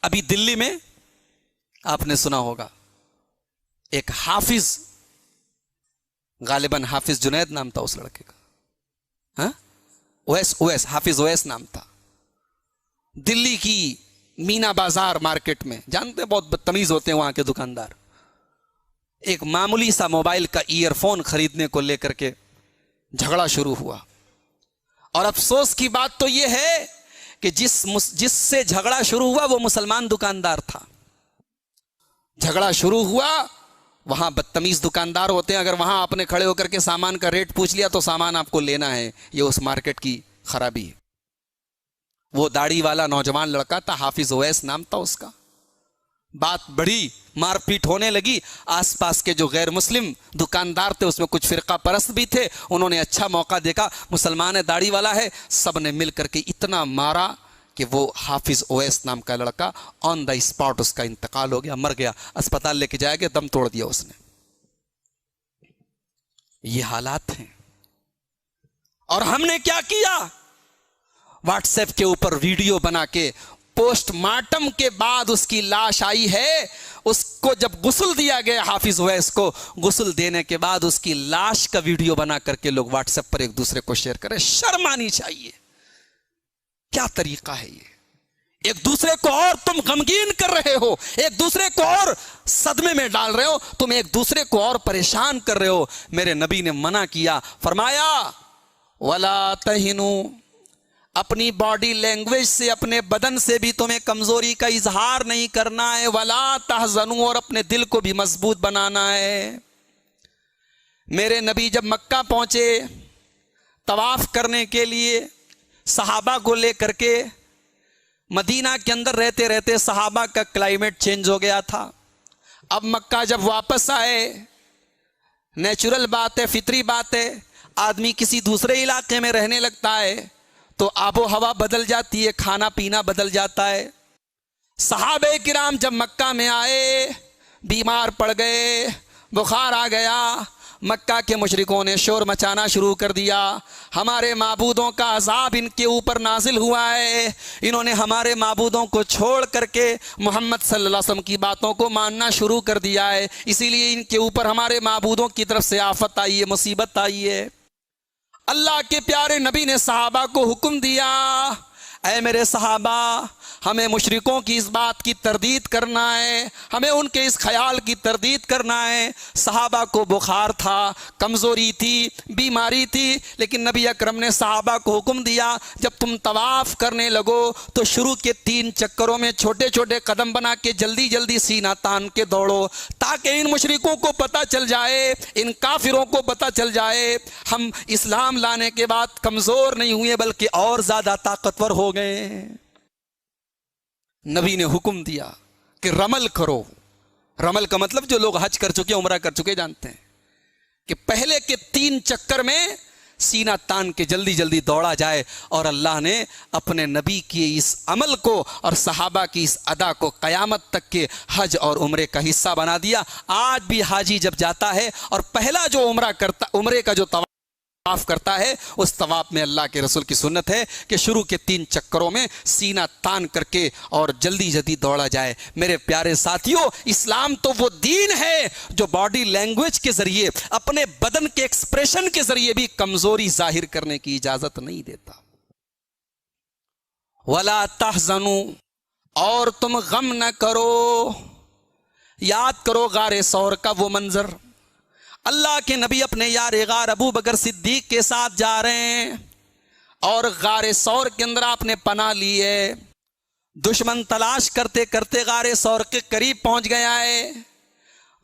ابھی دلی میں آپ نے سنا ہوگا ایک حافظ، غالباً حافظ جنید نام تھا اس لڑکے کا، ہاں اویس، حافظ اویس نام تھا، دلی کی مینا بازار مارکیٹ میں، جانتے ہیں بہت بدتمیز ہوتے ہیں وہاں کے دکاندار، ایک معمولی سا موبائل کا ایئر فون خریدنے کو لے کر کے جھگڑا شروع ہوا. اور افسوس کی بات تو یہ ہے کہ جس سے جھگڑا شروع ہوا وہ مسلمان دکاندار تھا. جھگڑا شروع ہوا، وہاں بدتمیز دکاندار ہوتے ہیں، اگر وہاں آپ نے کھڑے ہو کر کے سامان کا ریٹ پوچھ لیا تو سامان آپ کو لینا ہے، یہ اس مارکیٹ کی خرابی ہے. وہ داڑھی والا نوجوان لڑکا تھا، حافظ اویس نام تھا اس کا. بات بڑی، مار پیٹ ہونے لگی. آس پاس کے جو غیر مسلم دکاندار تھے اس میں کچھ فرقہ پرست بھی تھے، انہوں نے اچھا موقع دیکھا، مسلمان ہے، داڑھی والا ہے، سب نے مل کر کے اتنا مارا کہ وہ حافظ اویس نام کا لڑکا آن دا اسپاٹ اس کا انتقال ہو گیا، مر گیا. اسپتال لے کے جایا گیا، دم توڑ دیا اس نے. یہ حالات ہیں. اور ہم نے کیا کیا؟ واٹس ایپ کے اوپر ویڈیو بنا کے، پوسٹ مارٹم کے بعد اس کی لاش آئی ہے، اس کو جب غسل دیا گیا، حافظ اویس کو غسل دینے کے بعد اس کی لاش کا ویڈیو بنا کر کے لوگ واٹس ایپ پر ایک دوسرے کو شیئر کریں. شرم آنی چاہیے. کیا طریقہ ہے یہ؟ ایک دوسرے کو اور تم غمگین کر رہے ہو، ایک دوسرے کو اور صدمے میں ڈال رہے ہو، تم ایک دوسرے کو اور پریشان کر رہے ہو. میرے نبی نے منع کیا، فرمایا وَلَا تَهِنُوا، اپنی باڈی لینگویج سے، اپنے بدن سے بھی تمہیں کمزوری کا اظہار نہیں کرنا ہے. وَلَا تَحْزَنُوا، اور اپنے دل کو بھی مضبوط بنانا ہے. میرے نبی جب مکہ پہنچے طواف کرنے کے لیے صحابہ کو لے کر کے، مدینہ کے اندر رہتے رہتے صحابہ کا کلائمیٹ چینج ہو گیا تھا. اب مکہ جب واپس آئے، نیچرل بات ہے، فطری بات ہے، آدمی کسی دوسرے علاقے میں رہنے لگتا ہے تو آب و ہوا بدل جاتی ہے، کھانا پینا بدل جاتا ہے. صحابہ کرام جب مکہ میں آئے، بیمار پڑ گئے، بخار آ گیا. مکہ کے مشرکوں نے شور مچانا شروع کر دیا، ہمارے معبودوں کا عذاب ان کے اوپر نازل ہوا ہے، انہوں نے ہمارے معبودوں کو چھوڑ کر کے محمد صلی اللہ علیہ وسلم کی باتوں کو ماننا شروع کر دیا ہے، اسی لیے ان کے اوپر ہمارے معبودوں کی طرف سے آفت آئی ہے، مصیبت آئی ہے. اللہ کے پیارے نبی نے صحابہ کو حکم دیا، اے میرے صحابہ، ہمیں مشرکوں کی اس بات کی تردید کرنا ہے، ہمیں ان کے اس خیال کی تردید کرنا ہے. صحابہ کو بخار تھا، کمزوری تھی، بیماری تھی، لیکن نبی اکرم نے صحابہ کو حکم دیا، جب تم طواف کرنے لگو تو شروع کے 3 چکروں میں چھوٹے چھوٹے قدم بنا کے جلدی جلدی سینہ تان کے دوڑو، تاکہ ان مشرکوں کو پتہ چل جائے، ان کافروں کو پتہ چل جائے ہم اسلام لانے کے بعد کمزور نہیں ہوئے بلکہ اور زیادہ طاقتور ہو گئے. نبی نے حکم دیا کہ رمل کرو. رمل کا مطلب جو لوگ حج کر چکے، عمرہ کر چکے جانتے ہیں کہ پہلے کے 3 چکر میں سینہ تان کے جلدی جلدی دوڑا جائے. اور اللہ نے اپنے نبی کی اس عمل کو اور صحابہ کی اس ادا کو قیامت تک کے حج اور عمرے کا حصہ بنا دیا. آج بھی حاجی جب جاتا ہے اور پہلا جو عمرے کا جو طواف کرتا ہے، اس طواف میں اللہ کے رسول کی سنت ہے کہ شروع کے 3 چکروں میں سینہ تان کر کے اور جلدی جلدی دوڑا جائے. میرے پیارے ساتھیوں، اسلام تو وہ دین ہے جو باڈی لینگویج کے ذریعے، اپنے بدن کے ایکسپریشن کے ذریعے بھی کمزوری ظاہر کرنے کی اجازت نہیں دیتا. وَلَا تَحْزَنُوا، اور تم غم نہ کرو. یاد کرو غار ثور کا وہ منظر، اللہ کے نبی اپنے یار غار ابو بکر صدیق کے ساتھ جا رہے ہیں اور غار ثور کے اندر آپ نے پناہ لی ہے. دشمن تلاش کرتے کرتے غار ثور کے قریب پہنچ گیا ہے.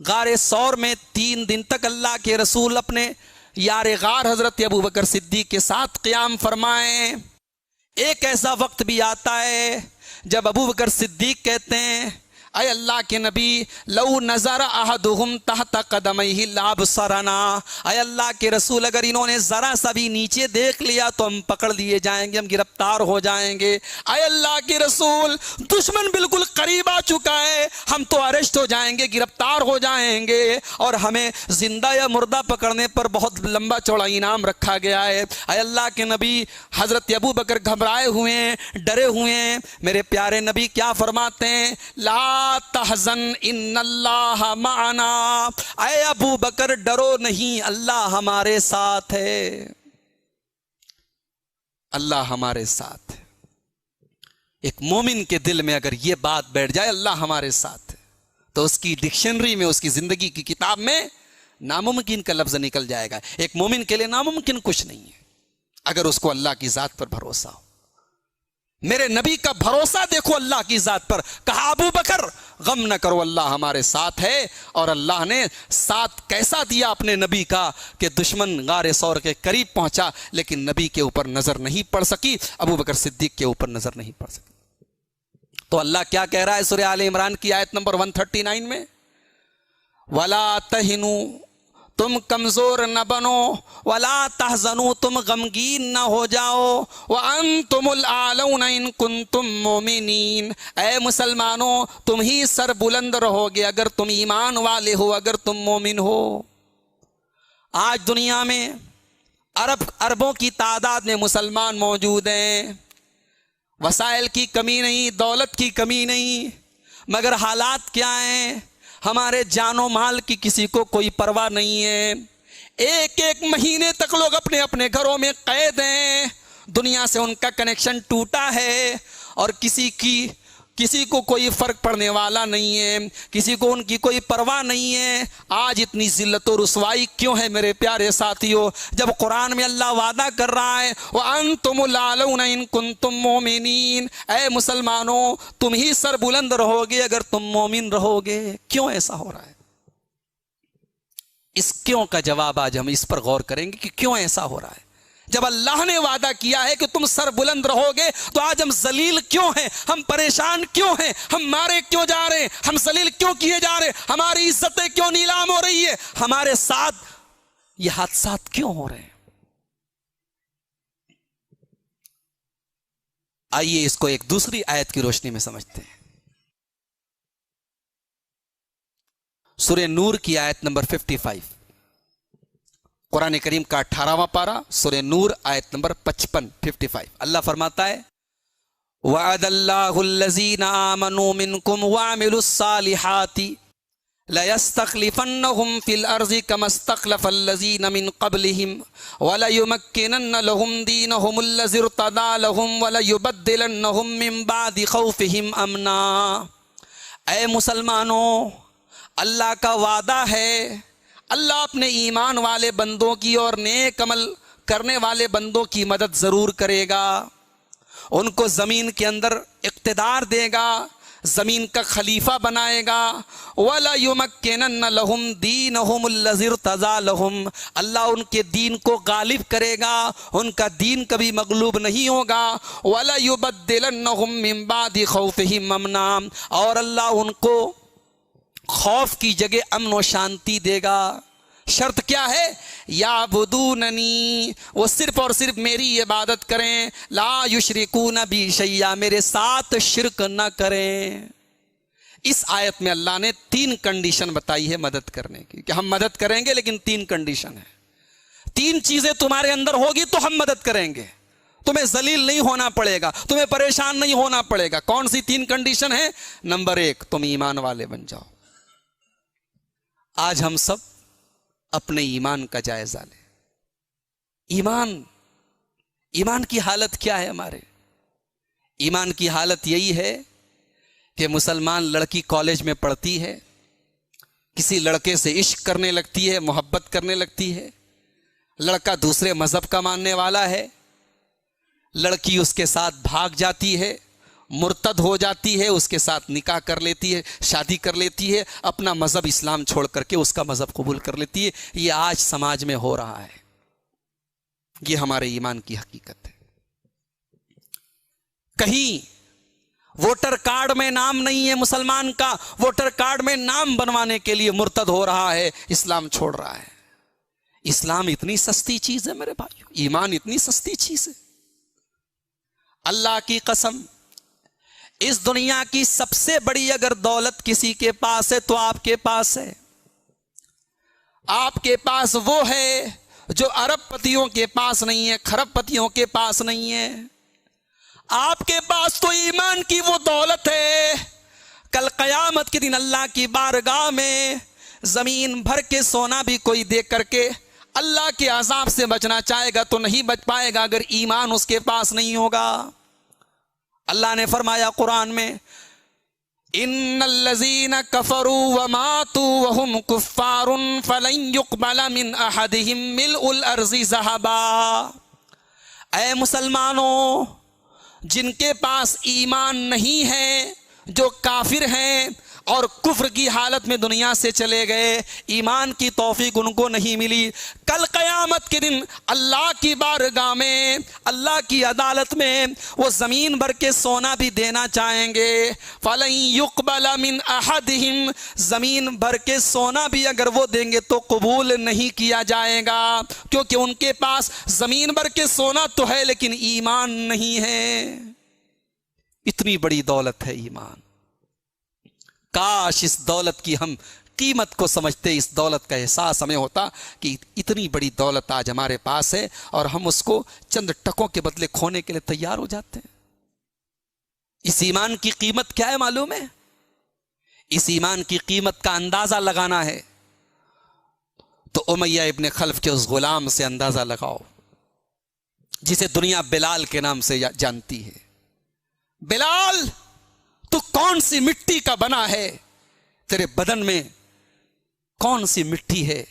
غار ثور میں 3 دن تک اللہ کے رسول اپنے یار غار حضرت ابو بکر صدیق کے ساتھ قیام فرمائیں. ایک ایسا وقت بھی آتا ہے جب ابو بکر صدیق کہتے ہیں اے اللہ کے نبی لو نظر احدہم تحت قدمیہ لابصرنا، اے اللہ کے رسول اگر انہوں نے ذرا سا بھی نیچے دیکھ لیا تو ہم پکڑ لیے جائیں گے، ہم گرفتار ہو جائیں گے۔ اے اللہ کے رسول دشمن بالکل قریب آ چکا ہے، ہم تو اریسٹ ہو جائیں گے، گرفتار ہو جائیں گے، اور ہمیں زندہ یا مردہ پکڑنے پر بہت لمبا چوڑا انعام رکھا گیا ہے۔ اے اللہ کے نبی حضرت ابو بکر گھبرائے ہوئے ہیں، ڈرے ہوئے ہیں۔ میرے پیارے نبی کیا فرماتے ہیں؟ لا تحزن ان اللہ معنا، اے ابو بکر ڈرو نہیں، اللہ ہمارے ساتھ ہے، اللہ ہمارے ساتھ ہے۔ ایک مومن کے دل میں اگر یہ بات بیٹھ جائے اللہ ہمارے ساتھ ہے، تو اس کی ڈکشنری میں، اس کی زندگی کی کتاب میں ناممکن کا لفظ نکل جائے گا۔ ایک مومن کے لیے ناممکن کچھ نہیں ہے اگر اس کو اللہ کی ذات پر بھروسہ ہو۔ میرے نبی کا بھروسہ دیکھو اللہ کی ذات پر، کہا ابو بکر غم نہ کرو، اللہ ہمارے ساتھ ہے۔ اور اللہ نے ساتھ کیسا دیا اپنے نبی کا کہ دشمن غار ثور کے قریب پہنچا لیکن نبی کے اوپر نظر نہیں پڑ سکی، ابو بکر صدیق کے اوپر نظر نہیں پڑ سکی۔ تو اللہ کیا کہہ رہا ہے سورہ آل عمران کی آیت نمبر 139 میں؟ وَلَا تَهِنُوا، تم کمزور نہ بنو، وَلَا تَحْزَنُوا، تم غمگین نہ ہو جاؤ، وَأَنْتُمُ الْأَعْلَوْنَ إِن كُنتُم مُؤْمِنِينَ، اے مسلمانوں تم ہی سر بلند رہو گے اگر تم ایمان والے ہو، اگر تم مومن ہو۔ آج دنیا میں اربوں کی تعداد میں مسلمان موجود ہیں، وسائل کی کمی نہیں، دولت کی کمی نہیں، مگر حالات کیا ہیں؟ ہمارے جان و مال کی کسی کو کوئی پرواہ نہیں ہے۔ ایک ایک مہینے تک لوگ اپنے اپنے گھروں میں قید ہیں، دنیا سے ان کا کنیکشن ٹوٹا ہے، اور کسی کو کوئی فرق پڑنے والا نہیں ہے، کسی کو ان کی کوئی پرواہ نہیں ہے۔ آج اتنی ذلت و رسوائی کیوں ہے میرے پیارے ساتھیوں؟ جب قرآن میں اللہ وعدہ کر رہا ہے وَأَنْتُمُ الْأَعْلَوْنَ إِن كُنتُم مُؤْمِنِينَ، اے مسلمانوں تم ہی سر بلند رہو گے اگر تم مومن رہو گے۔ کیوں ایسا ہو رہا ہے؟ اس کیوں کا جواب آج ہم اس پر غور کریں گے کہ کیوں ایسا ہو رہا ہے۔ جب اللہ نے وعدہ کیا ہے کہ تم سر بلند رہو گے تو آج ہم ذلیل کیوں ہیں؟ ہم پریشان کیوں ہیں؟ ہم مارے کیوں جا رہے ہیں؟ ہم ذلیل کیوں کیے جا رہے ہیں؟ ہماری عزتیں کیوں نیلام ہو رہی ہے؟ ہمارے ساتھ یہ حادثات کیوں ہو رہے ہیں؟ آئیے اس کو ایک دوسری آیت کی روشنی میں سمجھتے ہیں۔ سورہ نور کی آیت نمبر 55، قرآن کریم کا 18واں پارہ، سورہ نور آیت نمبر 55 اللہ فرماتا ہے وَعَدَ اللَّهُ الَّذِينَ آمَنُوا مِنْكُمْ وَعَمِلُوا الصَّالِحَاتِ لَيَسْتَخْلِفَنَّهُمْ فِي الْأَرْضِ كَمَا اسْتَخْلَفَ الَّذِينَ مِنْ قَبْلِهِمْ وَلَيُمَكِّنَنَّ لَهُمْ دِينَهُمُ الَّذِي ارْتَضَىٰ لَهُمْ وَلَيُبَدِّلَنَّهُمْ مِنْ بَعْدِ خَوْفِهِمْ أَمْنًا۔ اے مسلمانوں، اللہ کا وعدہ ہے، اللہ اپنے ایمان والے بندوں کی اور نیک عمل کرنے والے بندوں کی مدد ضرور کرے گا، ان کو زمین کے اندر اقتدار دے گا، زمین کا خلیفہ بنائے گا۔ وَلَيُمَكِّنَنَّ لَهُمْ دِينَهُمُ الَّذِي ارْتَضَىٰ لَهُمْ، اللہ ان کے دین کو غالب کرے گا، ان کا دین کبھی مغلوب نہیں ہوگا۔ وَلَيُبَدِّلَنَّهُمْ مِنْ بَعْدِ خَوْفِهِمْ أَمْنًا، اور اللہ ان کو خوف کی جگہ امن و شانتی دے گا۔ شرط کیا ہے؟ یعبدوننی، وہ صرف اور صرف میری عبادت کریں، لا یشرکون بی شیئا، میرے ساتھ شرک نہ کریں۔ اس آیت میں اللہ نے 3 کنڈیشن بتائی ہے مدد کرنے کی، کہ ہم مدد کریں گے لیکن 3 کنڈیشن ہے۔ 3 چیزیں تمہارے اندر ہوگی تو ہم مدد کریں گے، تمہیں ذلیل نہیں ہونا پڑے گا، تمہیں پریشان نہیں ہونا پڑے گا۔ کون سی 3 کنڈیشن ہے؟ نمبر 1، تم ایمان والے بن جاؤ۔ آج ہم سب اپنے ایمان کا جائزہ لیں۔ ایمان کی حالت کیا ہے ہمارے؟ ایمان کی حالت یہی ہے کہ مسلمان لڑکی کالج میں پڑھتی ہے، کسی لڑکے سے عشق کرنے لگتی ہے، محبت کرنے لگتی ہے، لڑکا دوسرے مذہب کا ماننے والا ہے، لڑکی اس کے ساتھ بھاگ جاتی ہے، مرتد ہو جاتی ہے، اس کے ساتھ نکاح کر لیتی ہے، شادی کر لیتی ہے، اپنا مذہب اسلام چھوڑ کر کے اس کا مذہب قبول کر لیتی ہے۔ یہ آج سماج میں ہو رہا ہے، یہ ہمارے ایمان کی حقیقت ہے۔ کہیں ووٹر کارڈ میں نام نہیں ہے مسلمان کا، ووٹر کارڈ میں نام بنوانے کے لیے مرتد ہو رہا ہے، اسلام چھوڑ رہا ہے۔ اسلام اتنی سستی چیز ہے میرے بھائیو، ایمان اتنی سستی چیز ہے۔ اللہ کی قسم، اس دنیا کی سب سے بڑی اگر دولت کسی کے پاس ہے تو آپ کے پاس ہے۔ آپ کے پاس وہ ہے جو ارب پتیوں کے پاس نہیں ہے، کھرب پتیوں کے پاس نہیں ہے۔ آپ کے پاس تو ایمان کی وہ دولت ہے، کل قیامت کے دن اللہ کی بارگاہ میں زمین بھر کے سونا بھی کوئی دے کر کے اللہ کے عذاب سے بچنا چاہے گا تو نہیں بچ پائے گا اگر ایمان اس کے پاس نہیں ہوگا۔ اللہ نے فرمایا قرآن میں، ان الذین کفروا وماتوا وهم کفار فلن يقبل من احدهم ملء الارض ذهبا۔ اے مسلمانوں، جن کے پاس ایمان نہیں ہے، جو کافر ہیں اور کفر کی حالت میں دنیا سے چلے گئے، ایمان کی توفیق ان کو نہیں ملی، کل قیامت کے دن اللہ کی بارگاہ میں، اللہ کی عدالت میں وہ زمین بھر کے سونا بھی دینا چاہیں گے، فَلَن يُقْبَلَ مِنْ أَحَدِهِمْ، زمین بھر کے سونا بھی اگر وہ دیں گے تو قبول نہیں کیا جائے گا، کیونکہ ان کے پاس زمین بھر کے سونا تو ہے لیکن ایمان نہیں ہے۔ اتنی بڑی دولت ہے ایمان۔ کاش اس دولت کی ہم قیمت کو سمجھتے، اس دولت کا احساس ہمیں ہوتا کہ اتنی بڑی دولت آج ہمارے پاس ہے اور ہم اس کو چند ٹکوں کے بدلے کھونے کے لیے تیار ہو جاتے ہیں۔ اس ایمان کی قیمت کیا ہے معلوم ہے؟ اس ایمان کی قیمت کا اندازہ لگانا ہے تو امیہ ابن خلف کے اس غلام سے اندازہ لگاؤ جسے دنیا بلال کے نام سے جانتی ہے۔ بلال، تو کون سی مٹی کا بنا ہے؟ تیرے بدن میں کون سی مٹی ہے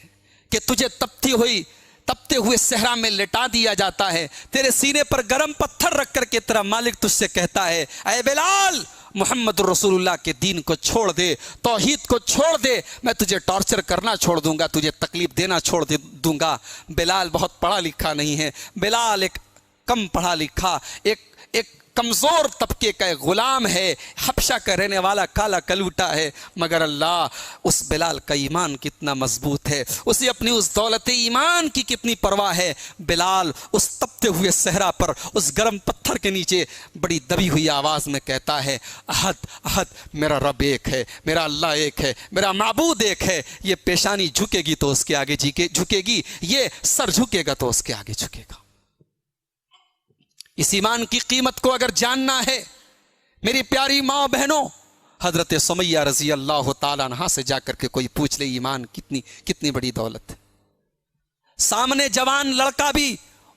کہ تجھے تپتے ہوئے صحرا میں لٹا دیا جاتا ہے، تیرے سینے پر گرم پتھر رکھ کر کے تیرا مالک تجھ سے کہتا ہے اے بلال، محمد رسول اللہ کے دین کو چھوڑ دے، توحید کو چھوڑ دے، میں تجھے ٹارچر کرنا چھوڑ دوں گا، تجھے تکلیف دینا چھوڑ دوں گا۔ بلال بہت پڑھا لکھا نہیں ہے، بلال ایک کم پڑھا لکھا، ایک کمزور طبقے کا ایک غلام ہے، حبشہ کا رہنے والا کالا کلوٹا ہے، مگر اللہ، اس بلال کا ایمان کتنا مضبوط ہے، اسے اپنی اس دولت ایمان کی کتنی پرواہ ہے۔ بلال اس تپتے ہوئے صحرا پر اس گرم پتھر کے نیچے بڑی دبی ہوئی آواز میں کہتا ہے احد احد، میرا رب ایک ہے، میرا اللہ ایک ہے، میرا معبود ایک ہے۔ یہ پیشانی جھکے گی تو اس کے آگے جھکے گی، یہ سر جھکے گا تو اس کے آگے جھکے گا۔ اس ایمان کی قیمت کو اگر جاننا ہے میری پیاری ماں بہنوں، حضرت سمیہ رضی اللہ تعالیٰ عنہا سے جا کر کے کوئی پوچھ لے ایمان کتنی بڑی دولت ہے۔ سامنے جوان لڑکا بھی،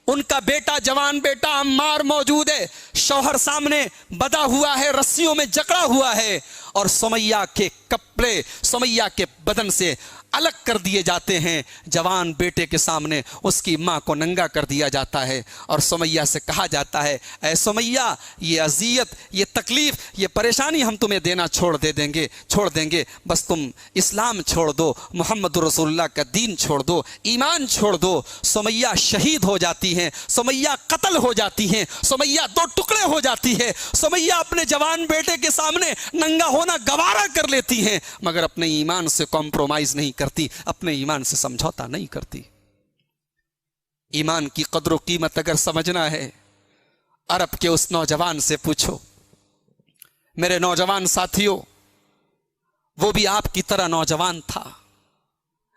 ان کا بیٹا، جوان بیٹا عمار موجود ہے، شوہر سامنے بدا ہوا ہے، رسیوں میں جکڑا ہوا ہے، اور سمیہ کے کپڑے سمیہ کے بدن سے الگ کر دیے جاتے ہیں، جوان بیٹے کے سامنے اس کی ماں کو ننگا کر دیا جاتا ہے، اور سمیہ سے کہا جاتا ہے اے سمیہ، یہ اذیت، یہ تکلیف، یہ پریشانی ہم تمہیں دینا چھوڑ دیں گے، بس تم اسلام چھوڑ دو، محمد رسول اللہ کا دین چھوڑ دو، ایمان چھوڑ دو۔ سمیہ شہید ہو جاتی ہیں، سمیہ قتل ہو جاتی ہیں، سمیہ دو ٹکڑے ہو جاتی ہے، سمیہ اپنے جوان بیٹے کے سامنے ننگا ہونا گوارا کر لیتی ہیں، مگر اپنے ایمان سے کمپرومائز نہیں کرتی، اپنے ایمان سے سمجھوتا نہیں کرتی۔ ایمان کی قدر و قیمت اگر سمجھنا ہے، عرب کے اس نوجوان سے پوچھو۔ میرے نوجوان ساتھیوں، وہ بھی آپ کی طرح نوجوان تھا،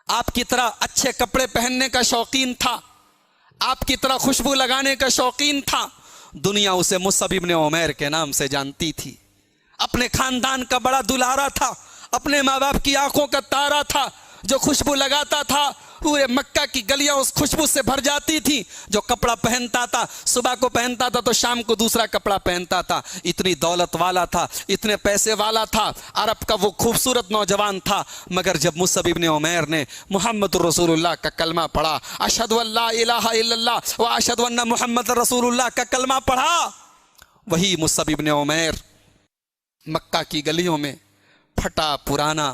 آپ کی طرح اچھے کپڑے پہننے کا شوقین تھا، آپ کی طرح خوشبو لگانے کا شوقین تھا۔ دنیا اسے مصعب ابن عمیر کے نام سے جانتی تھی، اپنے خاندان کا بڑا دلارا تھا، اپنے ماں باپ کی آنکھوں کا تارا تھا، جو خوشبو لگاتا تھا پورے مکہ کی گلیاں اس خوشبو سے بھر جاتی تھی، جو کپڑا پہنتا تھا صبح کو پہنتا تھا تو شام کو دوسرا کپڑا پہنتا تھا، اتنی دولت والا تھا، اتنے پیسے والا تھا، عرب کا وہ خوبصورت نوجوان تھا۔ مگر جب مصعب ابن عمیر نے محمد رسول اللہ کا کلمہ پڑھا، اشہد ان لا الہ الا اللہ و اشہد ان محمد رسول اللہ کا کلمہ پڑھا، وہی مصعب ابن عمیر مکہ کی گلیوں میں پھٹا پرانا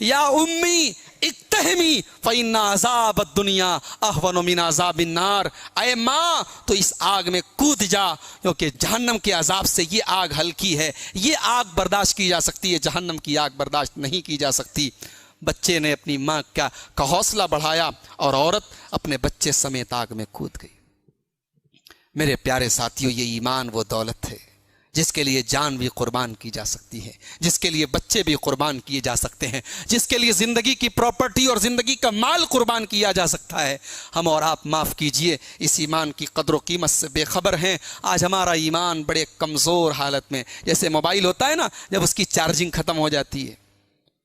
یا امی اقتحمی فإن عذاب الدنیا اہون من عذاب النار، اے ماں تو اس آگ میں کود جا، کیونکہ جہنم کے عذاب سے یہ آگ ہلکی ہے، یہ آگ برداشت کی جا سکتی ہے، جہنم کی آگ برداشت نہیں کی جا سکتی۔ بچے نے اپنی ماں کا حوصلہ بڑھایا اور عورت اپنے بچے سمیت آگ میں کود گئی۔ میرے پیارے ساتھیوں، یہ ایمان وہ دولت ہے جس کے لیے جان بھی قربان کی جا سکتی ہے، جس کے لیے بچے بھی قربان کیے جا سکتے ہیں، جس کے لیے زندگی کی پراپرٹی اور زندگی کا مال قربان کیا جا سکتا ہے۔ ہم اور آپ معاف کیجئے اس ایمان کی قدر و قیمت سے بے خبر ہیں۔ آج ہمارا ایمان بڑے کمزور حالت میں، جیسے موبائل ہوتا ہے نا، جب اس کی چارجنگ ختم ہو جاتی ہے،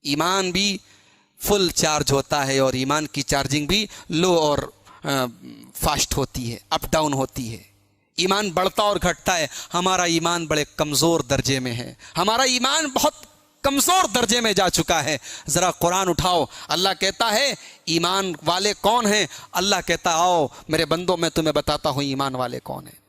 ایمان بھی فل چارج ہوتا ہے اور ایمان کی چارجنگ بھی لو اور فاسٹ ہوتی ہے، اپ ڈاؤن ہوتی ہے، ایمان بڑھتا اور گھٹتا ہے۔ ہمارا ایمان بڑے کمزور درجے میں ہے، ہمارا ایمان بہت کمزور درجے میں جا چکا ہے۔ ذرا قرآن اٹھاؤ، اللہ کہتا ہے ایمان والے کون ہیں؟ اللہ کہتا آؤ میرے بندوں میں تمہیں بتاتا ہوں ایمان والے کون ہیں۔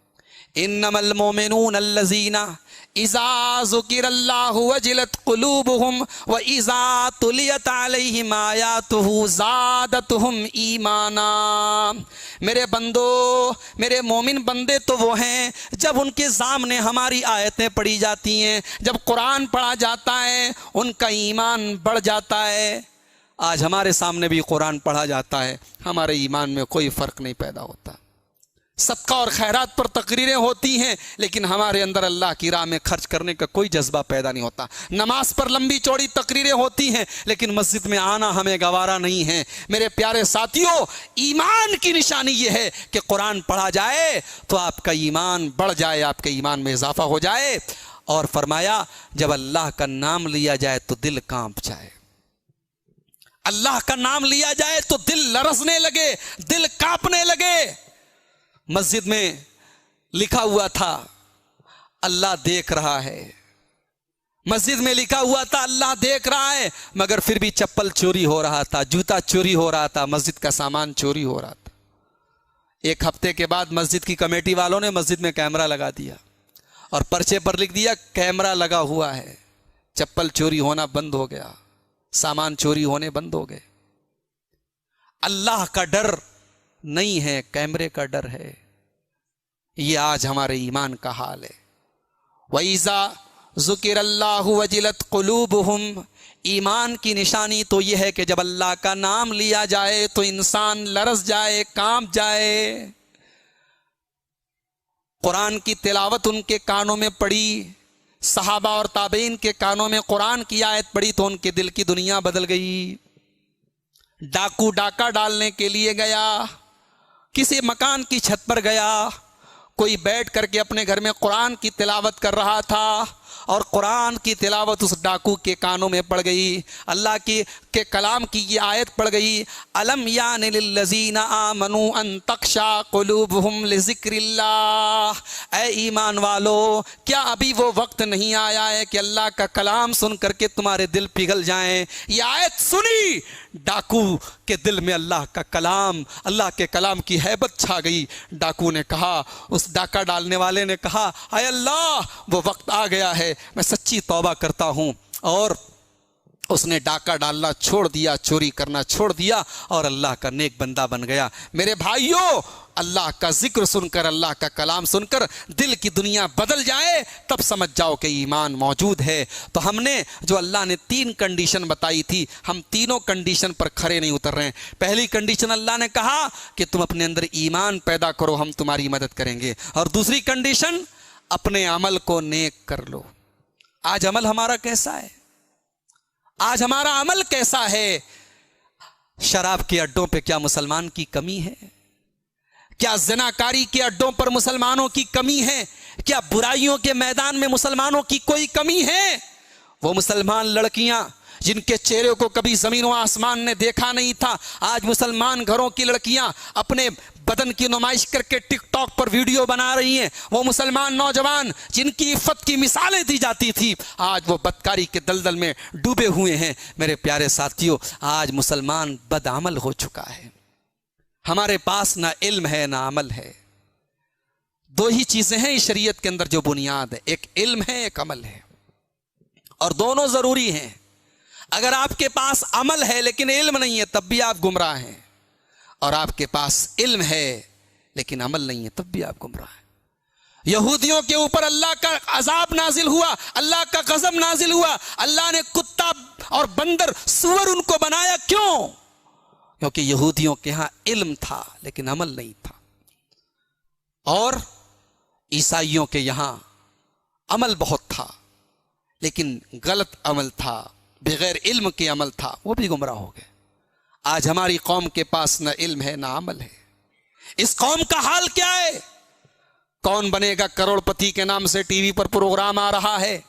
انما المؤمنون الذین اذا ذکر اللہ وجلت قلوبہم واذا تلیت علیہم آیاتہ زادتہم ایمانا۔ میرے بندو، میرے مومن بندے تو وہ ہیں جب ان کے سامنے ہماری آیتیں پڑھی جاتی ہیں، جب قرآن پڑھا جاتا ہے ان کا ایمان بڑھ جاتا ہے۔ آج ہمارے سامنے بھی قرآن پڑھا جاتا ہے، ہمارے ایمان میں کوئی فرق نہیں پیدا ہوتا۔ صدقہ اور خیرات پر تقریریں ہوتی ہیں لیکن ہمارے اندر اللہ کی راہ میں خرچ کرنے کا کوئی جذبہ پیدا نہیں ہوتا۔ نماز پر لمبی چوڑی تقریریں ہوتی ہیں لیکن مسجد میں آنا ہمیں گوارا نہیں ہے۔ میرے پیارے ساتھیوں، ایمان کی نشانی یہ ہے کہ قرآن پڑھا جائے تو آپ کا ایمان بڑھ جائے، آپ کے ایمان میں اضافہ ہو جائے۔ اور فرمایا جب اللہ کا نام لیا جائے تو دل کانپ جائے، اللہ کا نام لیا جائے تو دل لرزنے لگے، دل کانپنے لگے۔ مسجد میں لکھا ہوا تھا اللہ دیکھ رہا ہے، مسجد میں لکھا ہوا تھا اللہ دیکھ رہا ہے، مگر پھر بھی چپل چوری ہو رہا تھا، جوتا چوری ہو رہا تھا، مسجد کا سامان چوری ہو رہا تھا۔ ایک ہفتے کے بعد مسجد کی کمیٹی والوں نے مسجد میں کیمرہ لگا دیا اور پرچے پر لکھ دیا کیمرہ لگا ہوا ہے، چپل چوری ہونا بند ہو گیا، سامان چوری ہونے بند ہو گئے۔ اللہ کا ڈر نہیں ہے، کیمرے کا ڈر ہے۔ یہ آج ہمارے ایمان کا حال ہے۔ وَإِذَا ذُكِرَ اللَّهُ وَجِلَتْ قُلُوبُهُمْ، ایمان کی نشانی تو یہ ہے کہ جب اللہ کا نام لیا جائے تو انسان لرز جائے، کانپ جائے۔ قرآن کی تلاوت ان کے کانوں میں پڑی، صحابہ اور تابعین کے کانوں میں قرآن کی آیت پڑی تو ان کے دل کی دنیا بدل گئی۔ ڈاکو ڈاکہ ڈالنے کے لیے گیا، کسی مکان کی چھت پر گیا، کوئی بیٹھ کر کے اپنے گھر میں قرآن کی تلاوت کر رہا تھا اور قرآن کی تلاوت اس ڈاکو کے کانوں میں پڑ گئی، اللہ کے کلام کی یہ آیت پڑ گئی، الم یان للذین آمنوا ان تخشع قلوبہم لذکر اللہ۔ اے ایمان والو، کیا ابھی وہ وقت نہیں آیا ہے کہ اللہ کا کلام سن کر کے تمہارے دل پگھل جائیں؟ یہ آیت سنی، ڈاکو کے دل میں اللہ کا کلام، اللہ کے کلام کی ہیبت چھا گئی۔ ڈاکو نے کہا، اس ڈاکہ ڈالنے والے نے کہا، اے اللہ وہ وقت آ گیا ہے، میں سچی توبہ کرتا ہوں۔ اور اس نے ڈاکہ ڈالنا چھوڑ دیا، چوری کرنا چھوڑ دیا اور اللہ کا نیک بندہ بن گیا۔ میرے بھائیوں، اللہ کا ذکر سن کر، اللہ کا کلام سن کر دل کی دنیا بدل جائے تب سمجھ جاؤ کہ ایمان موجود ہے۔ تو ہم نے جو اللہ نے 3 کنڈیشن بتائی تھی، ہم تینوں کنڈیشن پر کھڑے نہیں اتر رہے ہیں۔ پہلی کنڈیشن اللہ نے کہا کہ تم اپنے اندر ایمان پیدا کرو، ہم تمہاری مدد کریں گے۔ اور دوسری کنڈیشن، اپنے عمل کو نیک کر لو۔ آج عمل ہمارا کیسا ہے؟ آج ہمارا عمل کیسا ہے؟ شراب کے اڈوں پہ کیا مسلمان کی کمی ہے؟ کیا زناکاری کے اڈوں پر مسلمانوں کی کمی ہے؟ کیا برائیوں کے میدان میں مسلمانوں کی کوئی کمی ہے؟ وہ مسلمان لڑکیاں جن کے چہرے کو کبھی زمین و آسمان نے دیکھا نہیں تھا، آج مسلمان گھروں کی لڑکیاں اپنے بدن کی نمائش کر کے ٹک ٹاک پر ویڈیو بنا رہی ہیں۔ وہ مسلمان نوجوان جن کی عفت کی مثالیں دی جاتی تھی، آج وہ بدکاری کے دلدل میں ڈوبے ہوئے ہیں۔ میرے پیارے ساتھیوں، آج مسلمان بدعمل ہو چکا ہے۔ ہمارے پاس نہ علم ہے نہ عمل ہے۔ 2 ہی چیزیں ہیں اس شریعت کے اندر جو بنیاد ہے، ایک علم ہے، ایک عمل ہے، اور دونوں ضروری ہیں۔ اگر آپ کے پاس عمل ہے لیکن علم نہیں ہے تب بھی آپ گمراہ ہیں، اور آپ کے پاس علم ہے لیکن عمل نہیں ہے تب بھی آپ گمراہ ہیں۔ یہودیوں کے اوپر اللہ کا عذاب نازل ہوا، اللہ کا غضب نازل ہوا، اللہ نے کتا اور بندر سور ان کو بنایا، کیوں؟ کیونکہ یہودیوں کے ہاں علم تھا لیکن عمل نہیں تھا، اور عیسائیوں کے یہاں عمل بہت تھا لیکن غلط عمل تھا، بغیر علم کے عمل تھا، وہ بھی گمراہ ہو گئے۔ آج ہماری قوم کے پاس نہ علم ہے نہ عمل ہے۔ اس قوم کا حال کیا ہے؟ کون بنے گا کروڑ پتی کے نام سے ٹی وی پر پروگرام آ رہا ہے،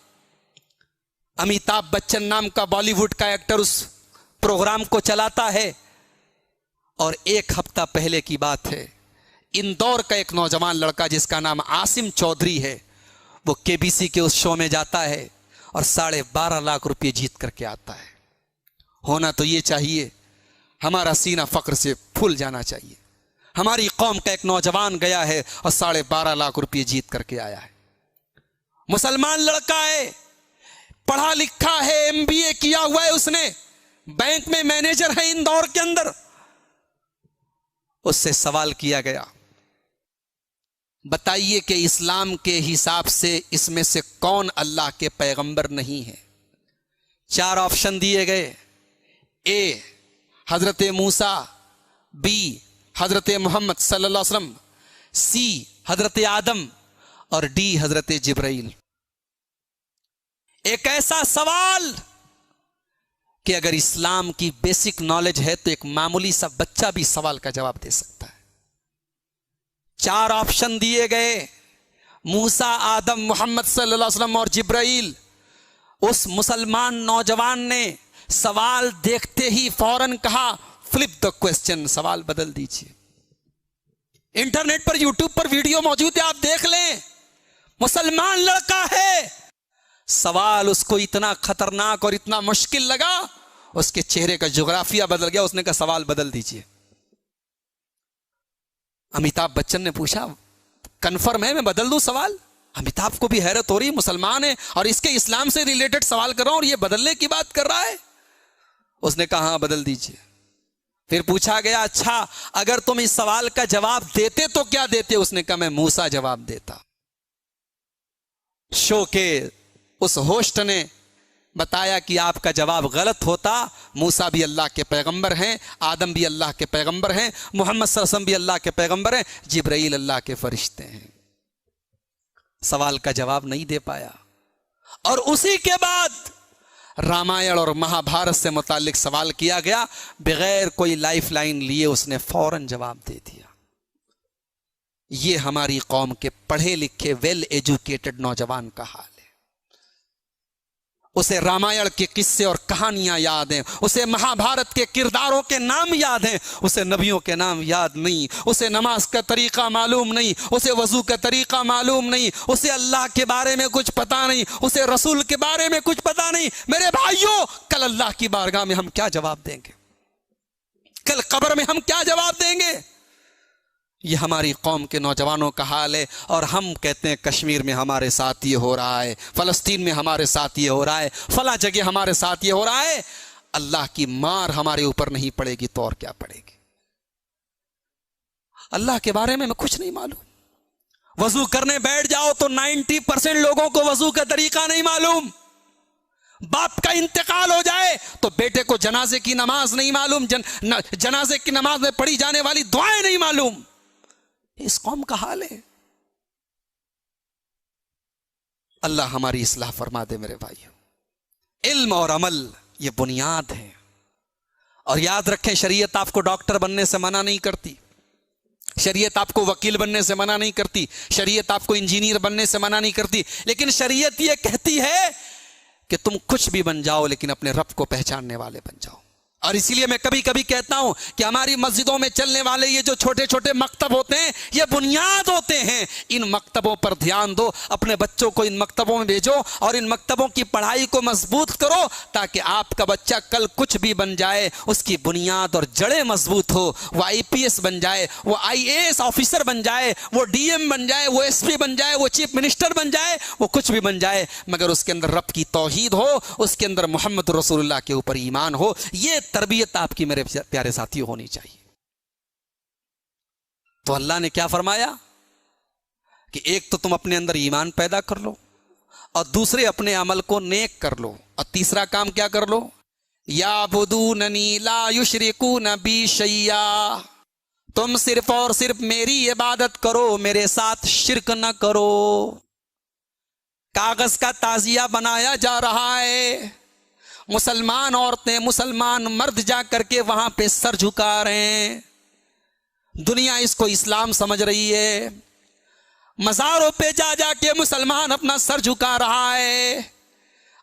امیتابھ بچن نام کا بالی ووڈ کا ایکٹر اس پروگرام کو چلاتا ہے، اور ایک ہفتہ پہلے کی بات ہے، اندور کا ایک نوجوان لڑکا جس کا نام عاصم چودھری ہے، وہ کے بی سی کے اس شو میں جاتا ہے اور 12.5 لاکھ روپے جیت کر کے آتا ہے۔ ہونا تو یہ چاہیے، ہمارا سینہ فخر سے پھول جانا چاہیے، ہماری قوم کا ایک نوجوان گیا ہے اور 12.5 لاکھ روپے جیت کر کے آیا ہے۔ مسلمان لڑکا ہے، پڑھا لکھا ہے، MBA کیا ہوا ہے، اس نے بینک میں مینیجر ہے اندور کے اندر۔ اس سے سوال کیا گیا، بتائیے کہ اسلام کے حساب سے اس میں سے کون اللہ کے پیغمبر نہیں ہے؟ 4 آپشن دیے گئے، اے حضرت موسیٰ، بی حضرت محمد صلی اللہ علیہ وسلم، سی حضرت آدم، اور ڈی حضرت جبرائیل۔ ایک ایسا سوال کہ اگر اسلام کی بیسک نالج ہے تو ایک معمولی سا بچہ بھی سوال کا جواب دے سکتا ہے۔ 4 آپشن دیے گئے، موسیٰ، آدم، محمد صلی اللہ علیہ وسلم اور جبرائیل۔ اس مسلمان نوجوان نے سوال دیکھتے ہی فوراً کہا فلپ دا کوسچن، سوال بدل دیجیے۔ انٹرنیٹ پر یوٹیوب پر ویڈیو موجود ہے، آپ دیکھ لیں، مسلمان لڑکا ہے، سوال اس کو اتنا خطرناک اور اتنا مشکل لگا، اس کے چہرے کا جغرافیہ بدل گیا، اس نے کہا سوال بدل دیجیے۔ امیتابھ بچن نے پوچھا کنفرم ہے میں بدل دوں سوال؟ امیتابھ کو بھی حیرت ہو رہی، مسلمان ہے اور اس کے اسلام سے ریلیٹڈ سوال کر رہا ہوں اور یہ بدلنے کی بات کر رہا ہے۔ اس نے کہا ہاں بدل دیجیے۔ پھر پوچھا گیا اچھا اگر تم اس سوال کا جواب دیتے تو کیا دیتے؟ اس نے کہا میں موسیٰ جواب دیتا۔ شو کے اس ہوسٹ نے بتایا کہ آپ کا جواب غلط ہوتا، موسیٰ بھی اللہ کے پیغمبر ہیں، آدم بھی اللہ کے پیغمبر ہیں، محمد صلی اللہ علیہ وسلم بھی اللہ کے پیغمبر ہیں، جبرائیل اللہ کے فرشتے ہیں۔ سوال کا جواب نہیں دے پایا، اور اسی کے بعد رامائن اور مہا بھارت سے متعلق سوال کیا گیا، بغیر کوئی لائف لائن لیے اس نے فوراً جواب دے دیا۔ یہ ہماری قوم کے پڑھے لکھے ویل ایجوکیٹڈ نوجوان کا حال ہے۔ اسے رامائن کے قصے اور کہانیاں یاد ہیں، اسے مہا بھارت کے کرداروں کے نام یاد ہیں، اسے نبیوں کے نام یاد نہیں، اسے نماز کا طریقہ معلوم نہیں، اسے وضو کا طریقہ معلوم نہیں، اسے اللہ کے بارے میں کچھ پتا نہیں، اسے رسول کے بارے میں کچھ پتا نہیں۔ میرے بھائیوں، کل اللہ کی بارگاہ میں ہم کیا جواب دیں گے؟ کل قبر میں ہم کیا جواب دیں گے؟ یہ ہماری قوم کے نوجوانوں کا حال ہے، اور ہم کہتے ہیں کشمیر میں ہمارے ساتھ یہ ہو رہا ہے، فلسطین میں ہمارے ساتھ یہ ہو رہا ہے، فلاں جگہ ہمارے ساتھ یہ ہو رہا ہے۔ اللہ کی مار ہمارے اوپر نہیں پڑے گی تو اور کیا پڑے گی؟ اللہ کے بارے میں کچھ نہیں معلوم۔ وضو کرنے بیٹھ جاؤ تو 90% لوگوں کو وضو کا طریقہ نہیں معلوم۔ باپ کا انتقال ہو جائے تو بیٹے کو جنازے کی نماز نہیں معلوم، جنازے کی نماز میں پڑھی جانے والی دعائیں نہیں معلوم۔ اس قوم کا حال ہے۔ اللہ ہماری اصلاح فرما دے میرے بھائیو۔ علم اور عمل یہ بنیاد ہے، اور یاد رکھیں شریعت آپ کو ڈاکٹر بننے سے منع نہیں کرتی، شریعت آپ کو وکیل بننے سے منع نہیں کرتی، شریعت آپ کو انجینئر بننے سے منع نہیں کرتی، لیکن شریعت یہ کہتی ہے کہ تم کچھ بھی بن جاؤ لیکن اپنے رب کو پہچاننے والے بن جاؤ، اور اسی لیے میں کبھی کبھی کہتا ہوں کہ ہماری مسجدوں میں چلنے والے یہ جو چھوٹے چھوٹے مکتب ہوتے ہیں یہ بنیاد ہوتے ہیں. ان مکتبوں پر دھیان دو، اپنے بچوں کو ان مکتبوں میں بھیجو اور ان مکتبوں کی پڑھائی کو مضبوط کرو تاکہ آپ کا بچہ کل کچھ بھی بن جائے اس کی بنیاد اور جڑیں مضبوط ہو. وہ IPS بن جائے، وہ IAS آفیسر بن جائے، وہ DM بن جائے، وہ SP بن جائے، وہ چیف منسٹر بن جائے، وہ کچھ بھی بن جائے، مگر اس کے اندر رب کی توحید ہو، اس کے اندر محمد رسول اللہ کے اوپر ایمان ہو. یہ تربیت آپ کی میرے پیارے ساتھیوں ہونی چاہیے. تو اللہ نے کیا فرمایا کہ ایک تو تم اپنے اندر ایمان پیدا کر لو اور دوسرے اپنے عمل کو نیک کر لو، اور تیسرا کام کیا کر لو؟ یعبدوننی لا یشرکون بی شیئا، تم صرف اور صرف میری عبادت کرو، میرے ساتھ شرک نہ کرو. کاغذ کا تعزیہ بنایا جا رہا ہے، مسلمان عورتیں مسلمان مرد جا کر کے وہاں پہ سر جھکا رہے ہیں، دنیا اس کو اسلام سمجھ رہی ہے. مزاروں پہ جا جا کے مسلمان اپنا سر جھکا رہا ہے،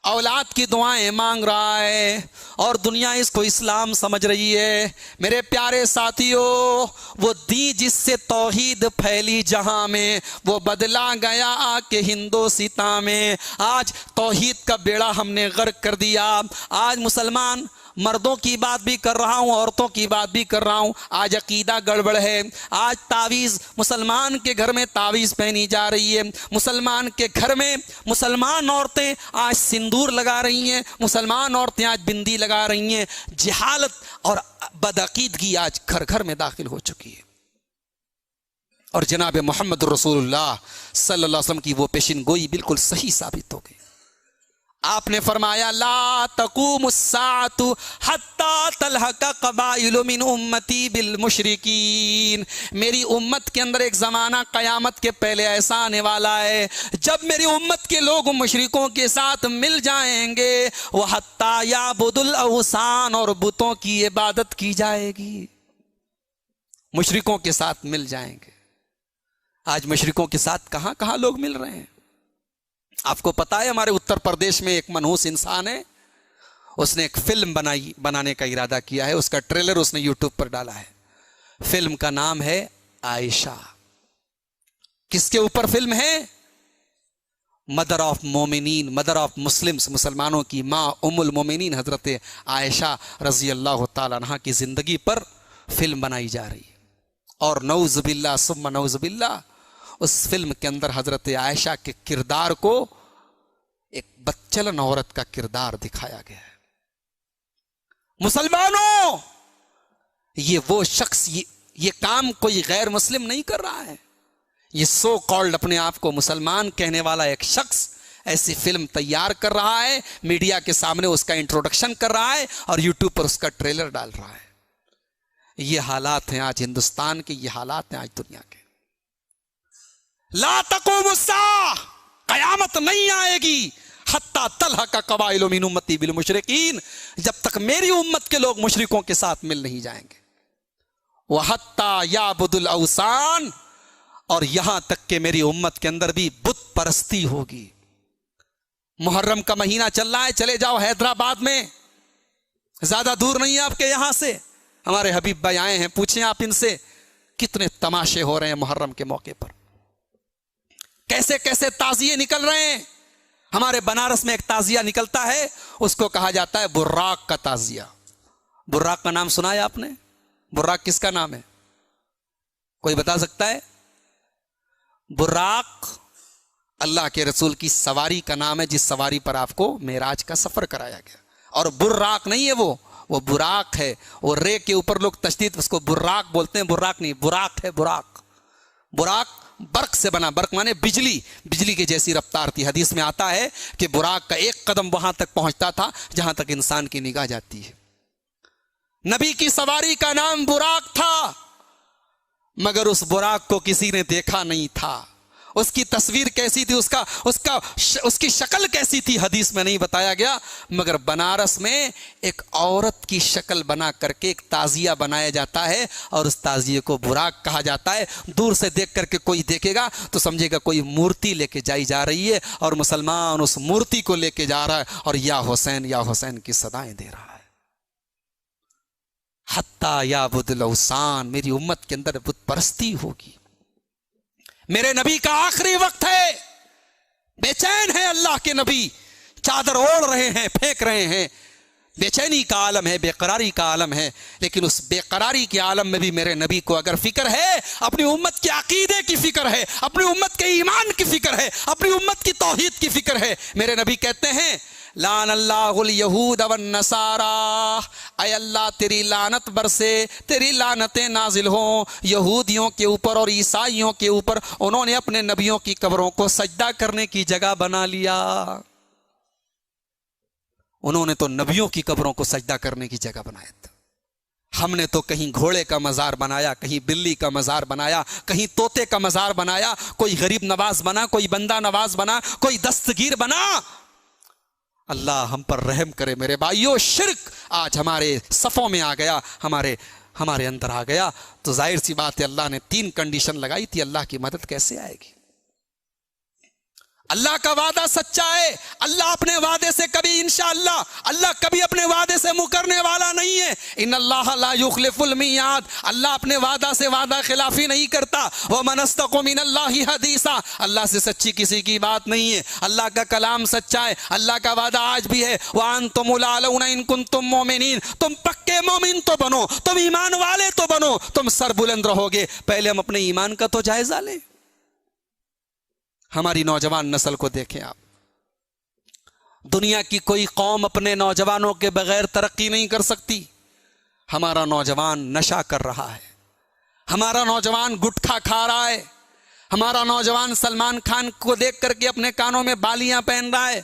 اولاد کی دعائیں مانگ رہا ہے، اور دنیا اس کو اسلام سمجھ رہی ہے. میرے پیارے ساتھیوں، وہ دین جس سے توحید پھیلی جہاں میں، وہ بدلا گیا آ کے ہندوستاں میں. آج توحید کا بیڑا ہم نے غرق کر دیا. آج مسلمان مردوں کی بات بھی کر رہا ہوں، عورتوں کی بات بھی کر رہا ہوں، آج عقیدہ گڑبڑ ہے. آج تعویذ مسلمان کے گھر میں تعویذ پہنی جا رہی ہے، مسلمان کے گھر میں مسلمان عورتیں آج سندور لگا رہی ہیں، مسلمان عورتیں آج بندی لگا رہی ہیں. جہالت اور بدعقیدگی آج گھر گھر میں داخل ہو چکی ہے. اور جناب محمد رسول اللہ صلی اللہ علیہ وسلم کی وہ پیشن گوئی بالکل صحیح ثابت ہو گئی. آپ نے فرمایا لا تقوم الساعۃ حتی تلحق قبائل من امتی بالمشرکین. میری امت کے اندر ایک زمانہ قیامت کے پہلے ایسا آنے والا ہے جب میری امت کے لوگ مشرکوں کے ساتھ مل جائیں گے. وحتی یعبد الاوثان، اور بتوں کی عبادت کی جائے گی. مشرکوں کے ساتھ مل جائیں گے. آج مشرکوں کے ساتھ کہاں کہاں لوگ مل رہے ہیں. آپ کو پتا ہے ہمارے اتر پردیش میں ایک منحوس انسان ہے، اس نے ایک فلم بنانے کا ارادہ کیا ہے، اس کا ٹریلر اس نے یوٹیوب پر ڈالا ہے. فلم کا نام ہے عائشہ. کس کے اوپر فلم ہے؟ مدر آف مومنین، مدر آف مسلمز، مسلمانوں کی ماں ام المومنین حضرت عائشہ رضی اللہ تعالیٰ عنہ کی زندگی پر فلم بنائی جا رہی ہے. اور نعوذ باللہ ثم نعوذ باللہ، اس فلم کے اندر حضرت عائشہ کے کردار کو ایک بدچلن عورت کا کردار دکھایا گیا ہے. مسلمانوں، یہ وہ شخص، یہ کام کوئی غیر مسلم نہیں کر رہا ہے. یہ سو کالڈ اپنے آپ کو مسلمان کہنے والا ایک شخص ایسی فلم تیار کر رہا ہے، میڈیا کے سامنے اس کا انٹروڈکشن کر رہا ہے اور یوٹیوب پر اس کا ٹریلر ڈال رہا ہے. یہ حالات ہیں آج ہندوستان کے، یہ حالات ہیں آج دنیا کے. لا تقوم الساعہ، قیامت نہیں آئے گی حتی تلحق قبائل من امتی بالمشرکین، جب تک میری امت کے لوگ مشرکوں کے ساتھ مل نہیں جائیں گے. وحتی یعبد الاوثان، اور یہاں تک کہ میری امت کے اندر بھی بت پرستی ہوگی. محرم کا مہینہ چل رہا ہے، چلے جاؤ حیدرآباد میں، زیادہ دور نہیں ہے آپ کے یہاں سے. ہمارے حبیب بھائی آئے ہیں، پوچھیں آپ ان سے کتنے تماشے ہو رہے ہیں محرم کے موقع پر، کیسے کیسے تعزیے نکل رہے ہیں. ہمارے بنارس میں ایک تعزیہ نکلتا ہے، اس کو کہا جاتا ہے براق کا تعزیہ. براق کا نام سنا ہے آپ نے؟ براق کس کا نام ہے؟ کوئی بتا سکتا ہے؟ براق اللہ کے رسول کی سواری کا نام ہے، جس سواری پر آپ کو معراج کا سفر کرایا گیا. اور براق نہیں ہے، وہ براق ہے. وہ رے کے اوپر لوگ تشدید اس کو براق بولتے ہیں، براق نہیں، براق ہے. براق، براق برق سے بنا، برق مانے بجلی، بجلی کی جیسی رفتار تھی. حدیث میں آتا ہے کہ براق کا ایک قدم وہاں تک پہنچتا تھا جہاں تک انسان کی نگاہ جاتی ہے. نبی کی سواری کا نام براق تھا، مگر اس براق کو کسی نے دیکھا نہیں تھا. اس کی تصویر کیسی تھی، اس کی شکل کیسی تھی، حدیث میں نہیں بتایا گیا. مگر بنارس میں ایک عورت کی شکل بنا کر کے ایک تعزیہ بنایا جاتا ہے، اور اس تعزیے کو براق کہا جاتا ہے. دور سے دیکھ کر کے کوئی دیکھے گا تو سمجھے گا کوئی مورتی لے کے جائی جا رہی ہے، اور مسلمان اس مورتی کو لے کے جا رہا ہے اور یا حسین کی صدائیں دے رہا ہے. حتی یعبد الاوثان، میری امت کے اندر بت پرستی ہوگی. میرے نبی کا آخری وقت ہے، بے چین ہے اللہ کے نبی، چادر اوڑھ رہے ہیں، پھینک رہے ہیں. بے چینی کا عالم ہے، بے قراری کا عالم ہے. لیکن اس بے قراری کے عالم میں بھی میرے نبی کو اگر فکر ہے، اپنی امت کے عقیدے کی فکر ہے، اپنی امت کے ایمان کی فکر ہے، اپنی امت کی توحید کی فکر ہے. میرے نبی کہتے ہیں لعن اللہ الیہود والنصارى، اے اللہ تیری لعنت برسے، تیری لعنتیں نازل ہوں یہودیوں کے اوپر اور عیسائیوں کے اوپر. انہوں نے اپنے نبیوں کی قبروں کو سجدہ کرنے کی جگہ بنا لیا. انہوں نے تو نبیوں کی قبروں کو سجدہ کرنے کی جگہ بنایا تھا. ہم نے تو کہیں گھوڑے کا مزار بنایا، کہیں بلی کا مزار بنایا، کہیں طوطے کا مزار بنایا، کوئی غریب نواز بنا، کوئی بندہ نواز بنا، کوئی دستگیر بنا. اللہ ہم پر رحم کرے میرے بھائیو. شرک آج ہمارے صفوں میں آ گیا، ہمارے اندر آ گیا. تو ظاہر سی بات ہے اللہ نے 3 کنڈیشن لگائی تھی. اللہ کی مدد کیسے آئے گی؟ اللہ کا وعدہ سچا ہے. اللہ اپنے وعدے سے کبھی انشاءاللہ، اللہ کبھی اپنے وعدے سے مکرنے والا نہیں ہے. ان اللہ لا یخلف المیعاد، اللہ اپنے وعدہ سے وعدہ خلافی نہیں کرتا. ومن اصدق من اللہ حدیثا، اللہ سے سچی کسی کی بات نہیں ہے. اللہ کا کلام سچا ہے، اللہ کا وعدہ آج بھی ہے. وانتم الاعلون ان کنتم مؤمنین، تم پکے مومن تو بنو، تم ایمان والے تو بنو، تم سر بلند رہو گے. پہلے ہم اپنے ایمان کا تو جائزہ لیں. ہماری نوجوان نسل کو دیکھیں آپ. دنیا کی کوئی قوم اپنے نوجوانوں کے بغیر ترقی نہیں کر سکتی. ہمارا نوجوان نشہ کر رہا ہے، ہمارا نوجوان گٹکھا کھا رہا ہے، ہمارا نوجوان سلمان خان کو دیکھ کر کے اپنے کانوں میں بالیاں پہن رہا ہے،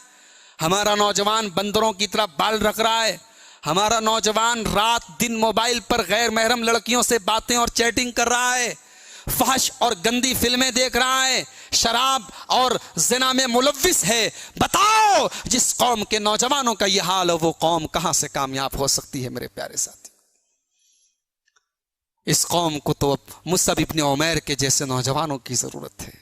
ہمارا نوجوان بندروں کی طرح بال رکھ رہا ہے، ہمارا نوجوان رات دن موبائل پر غیر محرم لڑکیوں سے باتیں اور چیٹنگ کر رہا ہے، فحش اور گندی فلمیں دیکھ رہا ہے، شراب اور زنا میں ملوث ہے. بتاؤ جس قوم کے نوجوانوں کا یہ حال ہو وہ قوم کہاں سے کامیاب ہو سکتی ہے میرے پیارے ساتھی؟ اس قوم کو تو مصعب ابن عمیر کے جیسے نوجوانوں کی ضرورت ہے.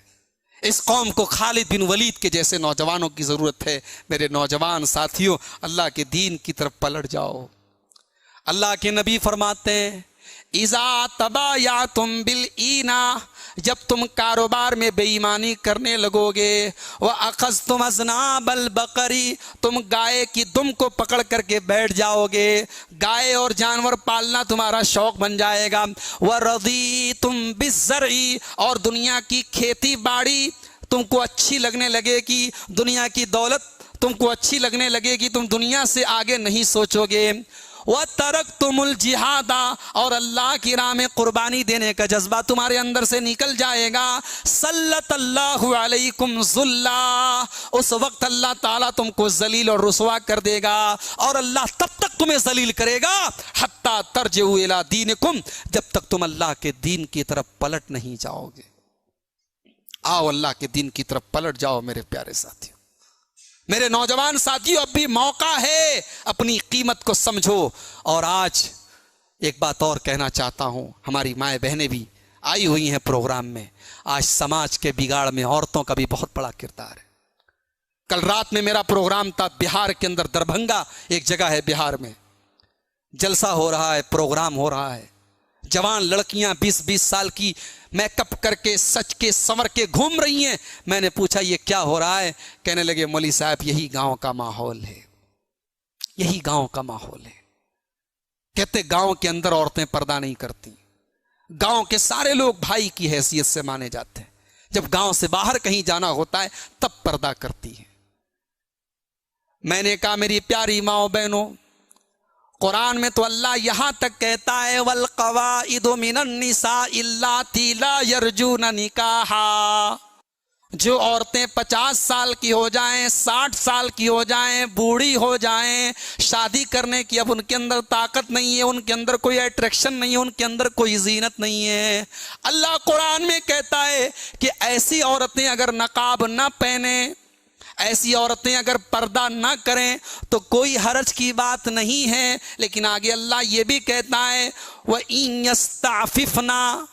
اس قوم کو خالد بن ولید کے جیسے نوجوانوں کی ضرورت ہے. میرے نوجوان ساتھیوں، اللہ کے دین کی طرف پلٹ جاؤ. اللہ کے نبی فرماتے ہیں اذا تبایعتم بالعینا، جب تم کاروبار میں بے ایمانی کرنے لگو گے، وَأَخَذْتُمْ أَذْنَابَ الْبَقَرِ، تم گائے کی دم کو پکڑ کر کے بیٹھ جاؤ گے، گائے اور جانور پالنا تمہارا شوق بن جائے گا، وَرَضِيتُمْ بِالزَّرْعِ، اور دنیا کی کھیتی باڑی تم کو اچھی لگنے لگے گی، دنیا کی دولت تم کو اچھی لگنے لگے گی، تم دنیا سے آگے نہیں سوچو گے. وَتَرَكْتُمُ الْجِهَادَ، اور اللہ کی راہ میں قربانی دینے کا جذبہ تمہارے اندر سے نکل جائے گا. سلط اللہ علیکم ذلّا، اس وقت اللہ تعالیٰ تم کو ذلیل اور رسوا کر دے گا. اور اللہ تب تک تمہیں ذلیل کرے گا حتی ترجعوا الی دینکم، جب تک تم اللہ کے دین کی طرف پلٹ نہیں جاؤ گے. آؤ اللہ کے دین کی طرف پلٹ جاؤ میرے پیارے ساتھیوں. میرے نوجوان ساتھیوں، اب بھی موقع ہے، اپنی قیمت کو سمجھو. اور آج ایک بات اور کہنا چاہتا ہوں، ہماری مائیں بہنیں بھی آئی ہوئی ہیں پروگرام میں. آج سماج کے بگاڑ میں عورتوں کا بھی بہت بڑا کردار ہے. کل رات میں میرا پروگرام تھا بہار کے اندر، دربھنگا ایک جگہ ہے بہار میں، جلسہ ہو رہا ہے، پروگرام ہو رہا ہے. جوان لڑکیاں 20-20 سال کی میک اپ کر کے سچ کے سنور کے گھوم رہی ہیں. میں نے پوچھا یہ کیا ہو رہا ہے؟ کہنے لگے مولوی صاحب یہی گاؤں کا ماحول ہے، یہی گاؤں کا ماحول ہے. کہتے گاؤں کے اندر عورتیں پردہ نہیں کرتی، گاؤں کے سارے لوگ بھائی کی حیثیت سے مانے جاتے ہیں، جب گاؤں سے باہر کہیں جانا ہوتا ہے تب پردہ کرتی ہیں. میں نے کہا میری پیاری ماؤں بہنوں، قرآن میں تو اللہ یہاں تک کہتا ہے وَالْقَوَائِدُ مِنَ النِّسَاءِ اللَّاتِي لَا يَرْجُونَ نِكَاحًا، جو عورتیں 50 سال کی ہو جائیں، 60 سال کی ہو جائیں، بوڑھی ہو جائیں، شادی کرنے کی اب ان کے اندر طاقت نہیں ہے، ان کے اندر کوئی اٹریکشن نہیں ہے، ان کے اندر کوئی زینت نہیں ہے. اللہ قرآن میں کہتا ہے کہ ایسی عورتیں اگر نقاب نہ پہنیں، ایسی عورتیں اگر پردہ نہ کریں تو کوئی حرج کی بات نہیں ہے. لیکن آگے اللہ یہ بھی کہتا ہے وَإِن يَسْتَعْفِفْنَا،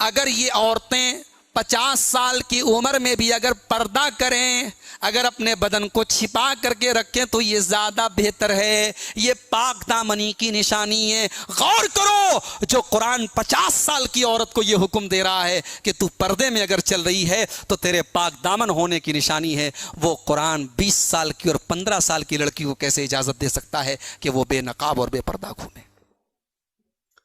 اگر یہ عورتیں 50 سال کی عمر میں بھی اگر پردہ کریں، اگر اپنے بدن کو چھپا کر کے رکھیں تو یہ زیادہ بہتر ہے، یہ پاک دامنی کی نشانی ہے۔ غور کرو، جو قرآن 50 سال کی عورت کو یہ حکم دے رہا ہے کہ تو پردے میں اگر چل رہی ہے تو تیرے پاک دامن ہونے کی نشانی ہے، وہ قرآن 20 سال کی اور 15 سال کی لڑکی کو کیسے اجازت دے سکتا ہے کہ وہ بے نقاب اور بے پردہ گھومے؟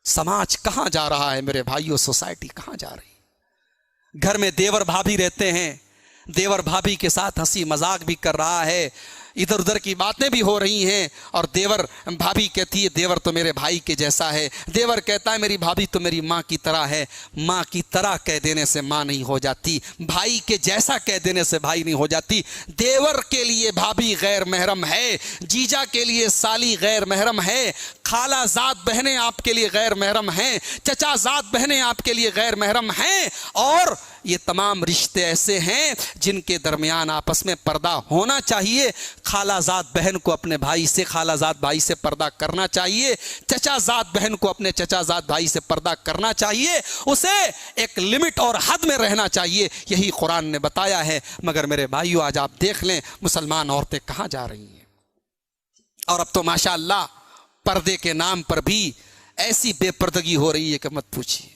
سماج کہاں جا رہا ہے میرے بھائیوں؟ سوسائٹی کہاں جا رہی؟ گھر میں دیور بھابھی رہتے ہیں، دیور بھابھی کے ساتھ ہنسی مذاق بھی کر رہا ہے، ادھر ادھر کی باتیں بھی ہو رہی ہیں، اور دیور بھابھی کہتی ہے دیور تو میرے بھائی کے جیسا ہے، دیور کہتا ہے میری بھابھی تو میری ماں کی طرح ہے۔ ماں کی طرح کہہ دینے سے ماں نہیں ہو جاتی، بھائی کے جیسا کہہ دینے سے بھائی نہیں ہو جاتی۔ دیور کے لیے بھابھی غیر محرم ہے، جیجا کے لیے سالی غیر محرم ہے، خالہ زاد بہنیں آپ کے لیے غیر محرم ہیں، چچا زاد بہنیں آپ کے لیے غیر محرم ہیں، اور یہ تمام رشتے ایسے ہیں جن کے درمیان آپس میں پردہ ہونا چاہیے۔ خالہ زاد بہن کو اپنے بھائی سے، خالہ زاد بھائی سے پردہ کرنا چاہیے، چچا زاد بہن کو اپنے چچا زاد بھائی سے پردہ کرنا چاہیے، اسے ایک لمٹ اور حد میں رہنا چاہیے، یہی قرآن نے بتایا ہے۔ مگر میرے بھائیو، آج آپ دیکھ لیں مسلمان عورتیں کہاں جا رہی ہیں، اور اب تو ماشاءاللہ پردے کے نام پر بھی ایسی بے پردگی ہو رہی ہے کہ مت پوچھیے۔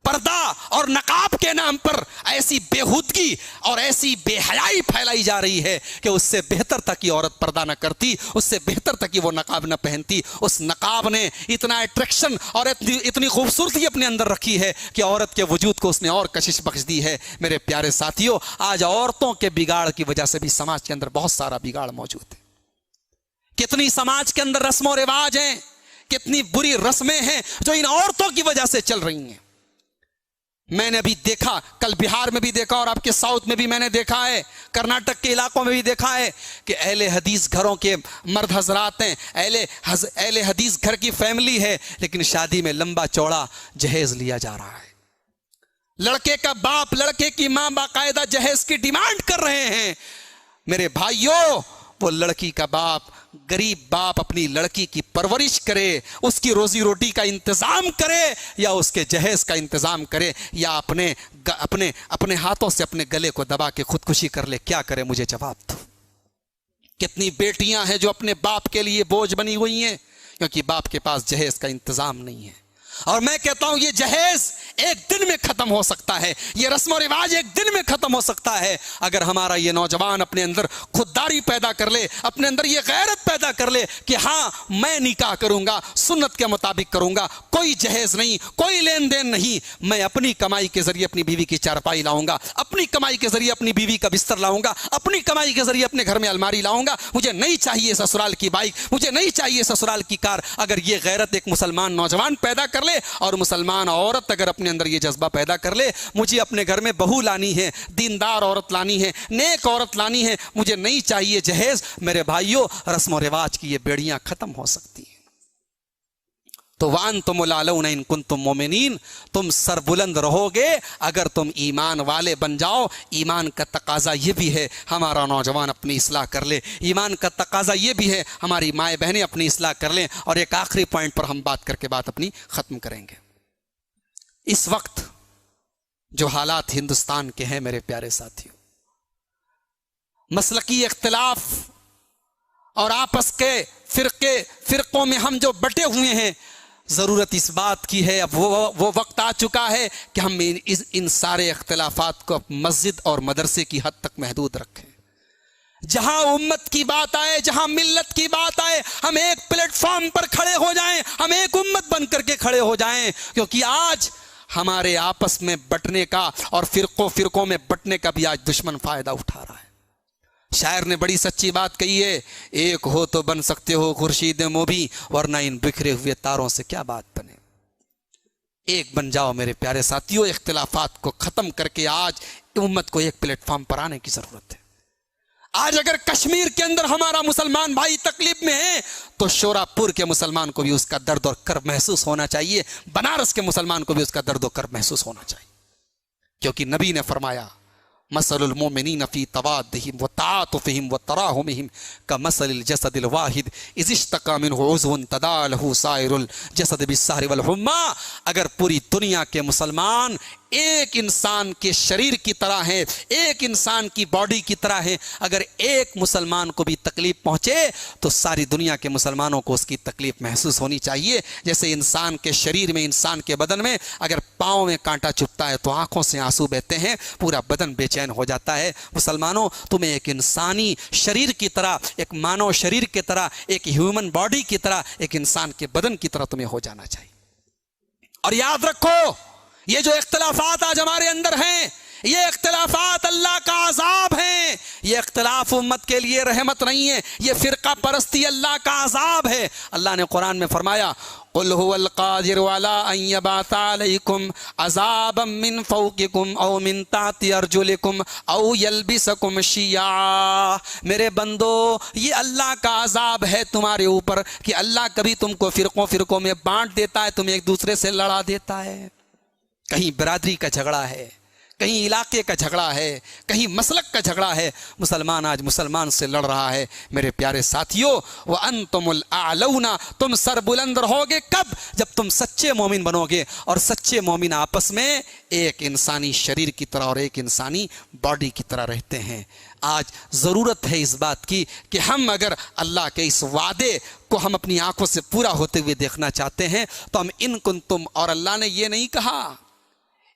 پردہ اور نقاب کے نام پر ایسی بےہودگی اور ایسی بے حیائی پھیلائی جا رہی ہے کہ اس سے بہتر تھا کہ عورت پردہ نہ کرتی، اس سے بہتر تھا کہ وہ نقاب نہ پہنتی۔ اس نقاب نے اتنا اٹریکشن اور اتنی خوبصورتی اپنے اندر رکھی ہے کہ عورت کے وجود کو اس نے اور کشش بخش دی ہے۔ میرے پیارے ساتھیوں، آج عورتوں کے بگاڑ کی وجہ سے بھی سماج کے اندر بہت سارا بگاڑ موجود ہے۔ کتنی سماج کے اندر رسم و رواج ہیں، کتنی بری رسمیں ہیں جو ان عورتوں کی وجہ سے چل رہی ہیں۔ میں نے ابھی دیکھا، کل بہار میں بھی دیکھا اور آپ کے ساؤتھ میں بھی میں نے دیکھا ہے، کرناٹک کے علاقوں میں بھی دیکھا ہے کہ اہل حدیث گھروں کے مرد حضرات ہیں، اہل حدیث گھر کی فیملی ہے، لیکن شادی میں لمبا چوڑا جہیز لیا جا رہا ہے۔ لڑکے کا باپ، لڑکے کی ماں باقاعدہ جہیز کی ڈیمانڈ کر رہے ہیں۔ میرے بھائیوں، وہ لڑکی کا باپ، غریب باپ اپنی لڑکی کی پرورش کرے، اس کی روزی روٹی کا انتظام کرے، یا اس کے جہیز کا انتظام کرے، یا اپنے ہاتھوں سے اپنے گلے کو دبا کے خودکشی کر لے، کیا کرے؟ مجھے جواب دو۔ کتنی بیٹیاں ہیں جو اپنے باپ کے لیے بوجھ بنی ہوئی ہیں کیونکہ باپ کے پاس جہیز کا انتظام نہیں ہے۔ اور میں کہتا ہوں یہ جہیز ایک دن میں ختم ہو سکتا ہے، یہ رسم و رواج ایک دن میں ختم ہو سکتا ہے اگر ہمارا یہ نوجوان اپنے اندر خودداری پیدا کر لے، اپنے اندر یہ غیرت پیدا کر لے کہ ہاں میں نکاح کروں گا، سنت کے مطابق کروں گا، کوئی جہیز نہیں، کوئی لین دین نہیں، میں اپنی کمائی کے ذریعے اپنی بیوی کی چارپائی لاؤں گا، اپنی کمائی کے ذریعے اپنی بیوی کا بستر لاؤں گا، اپنی کمائی کے ذریعے اپنے گھر میں الماری لاؤں گا، مجھے نہیں چاہیے سسرال کی بائک، مجھے نہیں چاہیے سسرال کی کار۔ اگر یہ غیرت ایک مسلمان نوجوان پیدا کر لے اور مسلمان عورت اگر اپنے اندر یہ جذبہ پیدا کر لے، مجھے اپنے گھر میں بہو لانی ہے، دیندار عورت لانی ہے، نیک عورت لانی ہے، مجھے نہیں چاہیے جہیز، میرے بھائیوں رسم و رواج کی یہ بیڑیاں ختم ہو سکتی ہیں۔ تو وَأَنْتُمُ الْأَعْلَوْنَ إِن كُنتُم مُؤْمِنِينَ، تم سر بلند رہو گے اگر تم ایمان والے بن جاؤ۔ ایمان کا تقاضا یہ بھی ہے ہمارا نوجوان اپنی اصلاح کر لے، ایمان کا تقاضا یہ بھی ہے ہماری مائیں بہنیں اپنی اصلاح کر لیں۔ اور ایک آخری پوائنٹ پر ہم بات کر کے بات اپنی ختم کریں گے۔ اس وقت جو حالات ہندوستان کے ہیں میرے پیارے ساتھیوں، مسلکی اختلاف اور آپس کے فرقوں میں ہم جو بٹے ہوئے ہیں، ضرورت اس بات کی ہے، اب وہ وقت آ چکا ہے کہ ہم ان سارے اختلافات کو مسجد اور مدرسے کی حد تک محدود رکھیں۔ جہاں امت کی بات آئے، جہاں ملت کی بات آئے، ہم ایک پلیٹ فارم پر کھڑے ہو جائیں، ہم ایک امت بن کر کے کھڑے ہو جائیں، کیونکہ آج ہمارے آپس میں بٹنے کا اور فرقوں میں بٹنے کا بھی آج دشمن فائدہ اٹھا رہا ہے۔ شاعر نے بڑی سچی بات کہی ہے، ایک ہو تو بن سکتے ہو خورشید مبیں، ورنہ ان بکھرے ہوئے تاروں سے کیا بات بنے۔ ایک بن جاؤ میرے پیارے ساتھیوں، اختلافات کو ختم کر کے آج امت کو ایک پلیٹ فارم پر آنے کی ضرورت ہے۔ آج اگر کشمیر کے اندر ہمارا مسلمان بھائی تکلیف میں ہے تو شوراپور کے مسلمان کو بھی اس کا درد اور کرب محسوس ہونا چاہیے، بنارس کے مسلمان کو بھی اس کا درد و کرب محسوس ہونا چاہیے، کیونکہ نبی نے فرمایا مثل المؤمنین فی توادہم وتعاطفہم وتراحمہم کمثل الجسد الواحد اذا اشتکا منہ عضو تداعی لہ سائر الجسد بالسہر والحمى. اگر پوری دنیا کے مسلمان ایک انسان کے شریر کی طرح ہیں، ایک انسان کی باڈی کی طرح ہیں، اگر ایک مسلمان کو بھی تکلیف پہنچے تو ساری دنیا کے مسلمانوں کو اس کی تکلیف محسوس ہونی چاہیے. جیسے انسان کے شریر میں، انسان کے بدن میں اگر پاؤں میں کانٹا چبھتا ہے تو آنکھوں سے آنسو بہتے ہیں، پورا بدن بے چین ہو جاتا ہے. مسلمانوں، تمہیں ایک انسانی شریر کی طرح، ایک مانو شریر کی طرح، ایک ہیومن باڈی کی طرح، ایک انسان کے بدن کی طرح تمہیں ہو جانا چاہیے. اور یاد رکھو، یہ جو اختلافات آج ہمارے اندر ہیں، یہ اختلافات اللہ کا عذاب ہیں. یہ اختلاف امت کے لیے رحمت نہیں ہے، یہ فرقہ پرستی اللہ کا عذاب ہے. اللہ نے قرآن میں فرمایا قُلْ هُوَ الْقَادِرُ عَلَىٰ أَن يَبْعَثَ عَلَيْكُمْ عَذَابًا مِّن فَوْقِكُمْ أَوْ مِن تَحْتِ أَرْجُلِكُمْ أَوْ يَلْبِسَكُمْ شِيَعًا. میرے بندو، یہ اللہ کا عذاب ہے تمہارے اوپر کہ اللہ کبھی تم کو فرقوں میں بانٹ دیتا ہے، تمہیں ایک دوسرے سے لڑا دیتا ہے. کہیں برادری کا جھگڑا ہے، کہیں علاقے کا جھگڑا ہے، کہیں مسلک کا جھگڑا ہے. مسلمان آج مسلمان سے لڑ رہا ہے. میرے پیارے ساتھیوں، وَأَنْتُمُ الْأَعْلَوْنَ، تم سر بلند رہو گے کب؟ جب تم سچے مومن بنو گے. اور سچے مومن آپس میں ایک انسانی شریر کی طرح اور ایک انسانی باڈی کی طرح رہتے ہیں. آج ضرورت ہے اس بات کی کہ ہم اگر اللہ کے اس وعدے کو ہم اپنی آنکھوں سے پورا ہوتے ہوئے دیکھنا چاہتے ہیں تو ہم ان کنتم، اور اللہ نے یہ نہیں کہا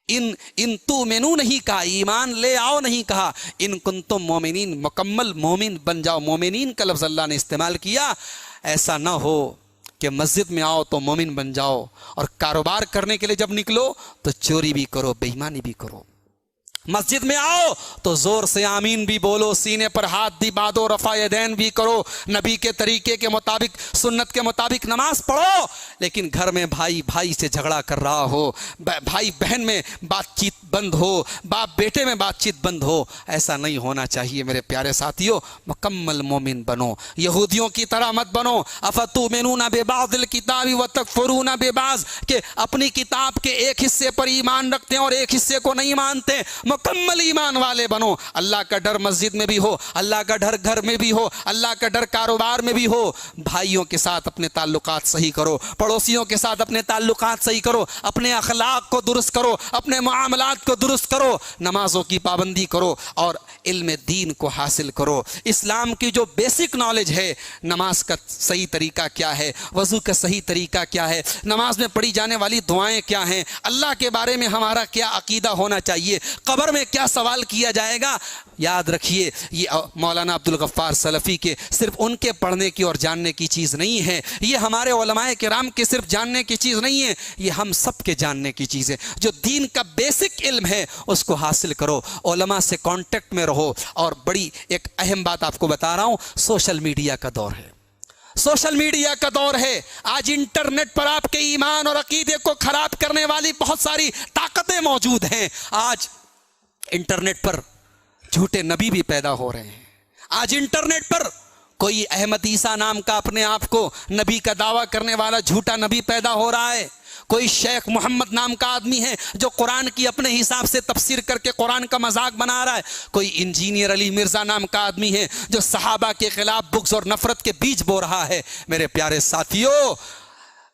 ان تؤمنو نہیں کہا، ایمان لے آؤ نہیں کہا، ان کنتم مومنین، مکمل مومن بن جاؤ. مومنین کا لفظ اللہ نے استعمال کیا. ایسا نہ ہو کہ مسجد میں آؤ تو مومن بن جاؤ اور کاروبار کرنے کے لیے جب نکلو تو چوری بھی کرو، بے ایمانی بھی کرو. مسجد میں آؤ تو زور سے آمین بھی بولو، سینے پر ہاتھ بھی باندھو، رفع یدین بھی کرو، نبی کے طریقے کے مطابق، سنت کے مطابق نماز پڑھو. لیکن گھر میں بھائی بھائی سے جھگڑا کر رہا ہو، بھائی بہن میں بات چیت بند ہو، باپ بیٹے میں بات چیت بند ہو، ایسا نہیں ہونا چاہیے. میرے پیارے ساتھیوں، مکمل مومن بنو، یہودیوں کی طرح مت بنو. افتؤمنون ببعض الکتاب وتکفرون ببعض، کہ اپنی کتاب کے ایک حصے پر ایمان رکھتے ہیں اور ایک حصے کو نہیں مانتے. مکمل ایمان والے بنو. اللہ کا ڈر مسجد میں بھی ہو، اللہ کا ڈر گھر میں بھی ہو، اللہ کا ڈر کاروبار میں بھی ہو. بھائیوں کے ساتھ اپنے تعلقات صحیح کرو، پڑوسیوں کے ساتھ اپنے تعلقات صحیح کرو، اپنے اخلاق کو درست کرو، اپنے معاملات کو درست کرو، نمازوں کی پابندی کرو اور علم دین کو حاصل کرو. اسلام کی جو بیسک نالج ہے، نماز کا صحیح طریقہ کیا ہے، وضو کا صحیح طریقہ کیا ہے، نماز میں پڑھی جانے والی دعائیں کیا ہیں، اللہ کے بارے میں ہمارا کیا عقیدہ ہونا چاہیے، قبر میں کیا سوال کیا جائے گا. یاد رکھیے، یہ مولانا عبدالغفار سلفی کے صرف ان کے پڑھنے کی اور جاننے کی چیز نہیں ہے، یہ ہمارے علماء کرام کے صرف جاننے کی چیز نہیں ہے، یہ ہم سب کے جاننے کی چیز ہے. جو دین کا بیسک علم ہے اس کو حاصل کرو، علماء سے کانٹیکٹ میں رہو. اور بڑی ایک اہم بات آپ کو بتا رہا ہوں، سوشل میڈیا کا دور ہے، سوشل میڈیا کا دور ہے. آج انٹرنیٹ پر آپ کے ایمان اور عقیدے کو خراب کرنے والی بہت ساری طاقتیں موجود ہیں. آج انٹرنیٹ پر جھوٹے نبی بھی پیدا ہو رہے ہیں. آج انٹرنیٹ پر کوئی احمد عیسیٰ نام کا اپنے آپ کو نبی کا دعویٰ کرنے والا جھوٹا نبی پیدا ہو رہا ہے. کوئی شیخ محمد نام کا آدمی ہے جو قرآن کی اپنے حساب سے تفسیر کر کے قرآن کا مذاق بنا رہا ہے. کوئی انجینئر علی مرزا نام کا آدمی ہے جو صحابہ کے خلاف بغض اور نفرت کے بیج بو رہا ہے. میرے پیارے ساتھیوں،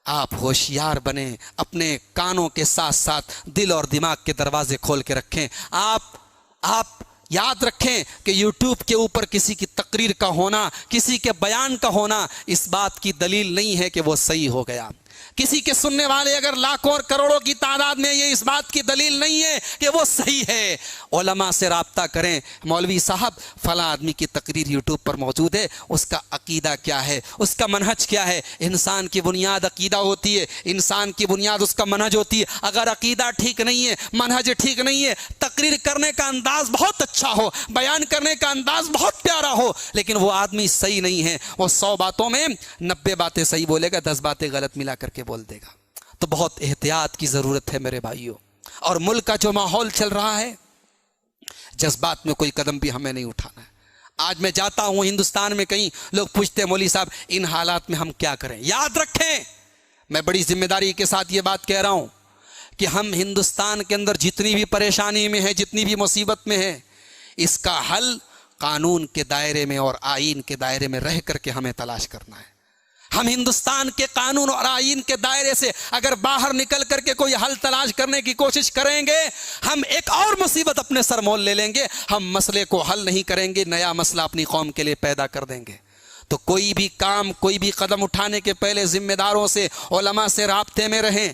آپ ہوشیار بنیں، اپنے کانوں کے ساتھ ساتھ دل اور دماغ کے دروازے کھول کے رکھیں. آپ یاد رکھیں کہ یوٹیوب کے اوپر کسی کی تقریر کا ہونا، کسی کے بیان کا ہونا اس بات کی دلیل نہیں ہے کہ وہ صحیح ہو گیا. کسی کے سننے والے اگر لاکھوں اور کروڑوں کی تعداد میں، یہ اس بات کی دلیل نہیں ہے کہ وہ صحیح ہے. علماء سے رابطہ کریں، مولوی صاحب فلاں آدمی کی تقریر یوٹیوب پر موجود ہے، اس کا عقیدہ کیا ہے، اس کا منہج کیا ہے. انسان کی بنیاد عقیدہ ہوتی ہے، انسان کی بنیاد اس کا منہج ہوتی ہے. اگر عقیدہ ٹھیک نہیں ہے، منہج ٹھیک نہیں ہے، تقریر کرنے کا انداز بہت اچھا ہو، بیان کرنے کا انداز بہت پیارا ہو، لیکن وہ آدمی صحیح نہیں ہے. وہ 100 باتوں میں 90 باتیں صحیح بولے گا، 10 باتیں غلط ملا کر کے بول دے گا. تو بہت احتیاط کی ضرورت ہے میرے بھائیوں. اور ملک کا جو ماحول چل رہا ہے، جذبات میں کوئی قدم بھی ہمیں نہیں اٹھانا ہے. آج میں جاتا ہوں ہندوستان میں، کہیں لوگ پوچھتے ہیں مولوی صاحب ان حالات میں ہم کیا کریں. یاد رکھیں، میں بڑی ذمہ داری کے ساتھ یہ بات کہہ رہا ہوں کہ ہم ہندوستان کے اندر جتنی بھی پریشانی میں ہیں، جتنی بھی مصیبت میں ہیں، اس کا حل قانون کے دائرے میں اور آئین کے دائرے میں رہ کر کے ہمیں تلاش کرنا ہے۔ ہم ہندوستان کے قانون اور آئین کے دائرے سے اگر باہر نکل کر کے کوئی حل تلاش کرنے کی کوشش کریں گے، ہم ایک اور مصیبت اپنے سر مول لے لیں گے۔ ہم مسئلے کو حل نہیں کریں گے، نیا مسئلہ اپنی قوم کے لیے پیدا کر دیں گے۔ تو کوئی بھی کام، کوئی بھی قدم اٹھانے کے پہلے ذمہ داروں سے، علماء سے رابطے میں رہیں۔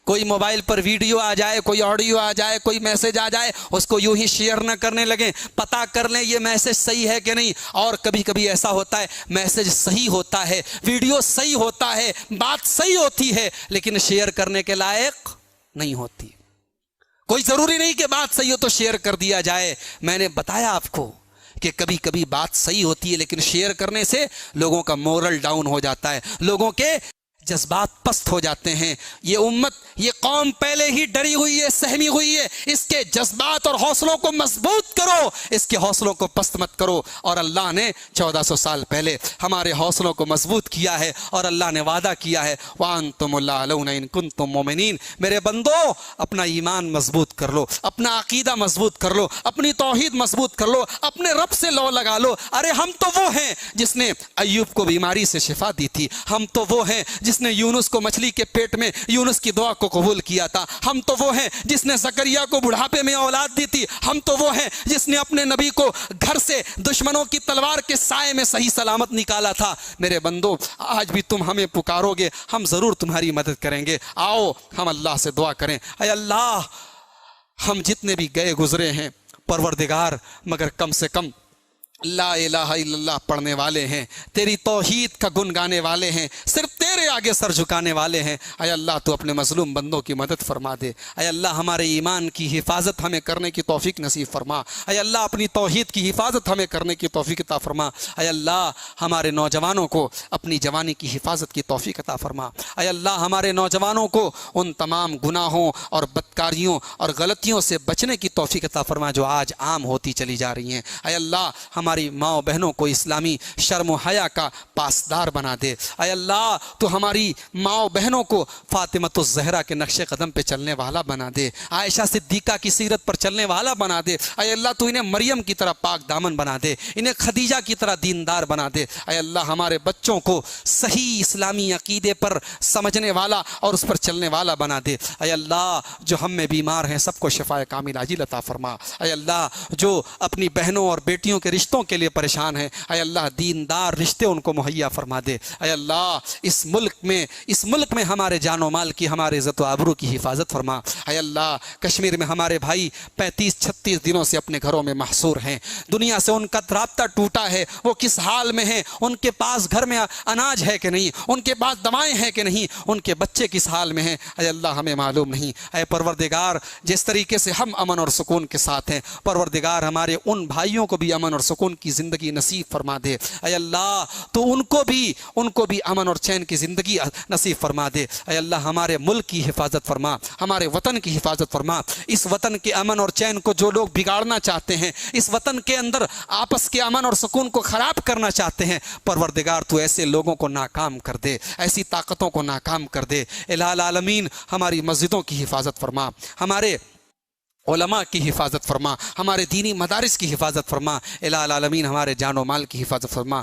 کوئی موبائل پر ویڈیو آ جائے، کوئی آڈیو آ جائے، کوئی میسج آ جائے، اس کو یوں ہی شیئر نہ کرنے لگیں، پتہ کر لیں یہ میسج صحیح ہے کہ نہیں۔ اور کبھی کبھی ایسا ہوتا ہے میسج صحیح ہوتا ہے، ویڈیو صحیح ہوتا ہے، بات صحیح ہوتی ہے، لیکن شیئر کرنے کے لائق نہیں ہوتی۔ کوئی ضروری نہیں کہ بات صحیح ہو تو شیئر کر دیا جائے۔ میں نے بتایا آپ کو کہ کبھی کبھی بات صحیح ہوتی ہے، لیکن شیئر کرنے سے لوگوں کا مورل ڈاؤن ہو جاتا ہے، لوگوں کے جذبات پست ہو جاتے ہیں۔ یہ امت، یہ قوم پہلے ہی ڈری ہوئی ہے، سہمی ہوئی ہے۔ اس کے جذبات اور حوصلوں کو مضبوط کرو، اس کے حوصلوں کو پست مت کرو۔ اور اللہ نے 1400 سال پہلے ہمارے حوصلوں کو مضبوط کیا ہے، اور اللہ نے وعدہ کیا ہے وَأَنْتُمُ الْأَعْلَوْنَ إِن كُنتُم مُؤْمِنِينَ۔ میرے بندو، اپنا ایمان مضبوط کر لو، اپنا عقیدہ مضبوط کر لو، اپنی توحید مضبوط کر لو، اپنے رب سے لو لگا لو۔ ارے ہم تو وہ ہیں جس نے ایوب کو بیماری سے شفا دی تھی، ہم تو وہ ہیں جس نے یونس کو مچھلی کے پیٹ میں یونس کی دعا کو قبول کیا تھا، ہم تو وہ ہیں جس نے زکریا کو بڑھاپے میں اولاد دی تھی، ہم تو وہ ہیں جس نے اپنے نبی کو گھر سے دشمنوں کی تلوار کے سائے میں صحیح سلامت نکالا تھا۔ میرے بندو، آج بھی تم ہمیں پکارو گے، ہم ضرور تمہاری مدد کریں گے۔ آؤ ہم اللہ سے دعا کریں، اے اللہ، ہم جتنے بھی گئے گزرے ہیں پروردگار، مگر کم سے کم لا الہ الا اللہ پڑھنے والے ہیں، تیری توحید کا گن گانے والے ہیں، صرف تیرے آگے سر جھکانے والے ہیں۔ اے اللہ، تو اپنے مظلوم بندوں کی مدد فرما دے۔ اے اللہ، ہمارے ایمان کی حفاظت ہمیں کرنے کی توفیق نصیب فرما۔ اے اللہ، اپنی توحید کی حفاظت ہمیں کرنے کی توفیق عطا فرما۔ اے اللہ، ہمارے نوجوانوں کو اپنی جوانی کی حفاظت کی توفیق عطا فرما۔ اے اللہ، ہمارے نوجوانوں کو ان تمام گناہوں اور بدکاریوں اور غلطیوں سے بچنے کی توفیق عطا فرما جو آج عام ہوتی چلی جا رہی ہیں۔ اے اللہ، ہماری ماں بہنوں کو اسلامی شرم و حیا کا پاسدار بنا دے۔ اے اللہ، تو ہماری ماں بہنوں کو فاطمۃ الزہرا کے نقش قدم پہ چلنے والا بنا دے، عائشہ صدیقہ کی سیرت پر چلنے والا بنا دے۔ اے اللہ، تو انہیں مریم کی طرح پاک دامن بنا دے، انہیں خدیجہ کی طرح دیندار بنا دے۔ اے اللہ، ہمارے بچوں کو صحیح اسلامی عقیدے پر سمجھنے والا اور اس پر چلنے والا بنا دے۔ اے اللہ، جو ہم میں بیمار ہیں سب کو شفاء کامل عاجل عطا فرما۔ اے اللہ، جو اپنی بہنوں اور بیٹیوں کے رشتوں کے لیے پریشان ہیں، اے اللہ، دیندار رشتے ان کو مہیا فرما دے۔ اے اللہ، اس ملک میں ہمارے جان و مال کی، ہمارے عزت و آبرو کی حفاظت فرما۔ اے اللہ، کشمیر میں ہمارے بھائی 35-36 دنوں سے اپنے گھروں میں محصور ہیں، دنیا سے ان کا رابطہ ٹوٹا ہے، وہ کس حال میں ہیں، ان کے پاس گھر میں اناج ہے کہ نہیں، ان کے پاس دوائیں ہیں کہ نہیں، ان کے بچے کس حال میں ہیں، اے اللہ ہمیں معلوم نہیں۔ اے پروردگار، جس طریقے سے ہم امن اور سکون کے ساتھ ہیں، پروردگار ہمارے ان بھائیوں کو بھی امن اور سکون کی زندگی نصیب فرما دے۔ اے اللہ، تو ان کو بھی امن اور چین کی زندگی نصیب فرما دے۔ اے اللہ، ہمارے ملک کی حفاظت فرما، ہمارے وطن کی حفاظت فرما۔ اس وطن کے امن اور چین کو جو لوگ بگاڑنا چاہتے ہیں، اس وطن کے اندر آپس کے امن اور سکون کو خراب کرنا چاہتے ہیں، پروردگار تو ایسے لوگوں کو ناکام کر دے، ایسی طاقتوں کو ناکام کر دے۔ الہ العالمین، ہماری مسجدوں کی حفاظت فرما، ہمارے علماء کی حفاظت فرما، ہمارے دینی مدارس کی حفاظت فرما۔ الہ العالمین، ہمارے جان و مال کی حفاظت فرما۔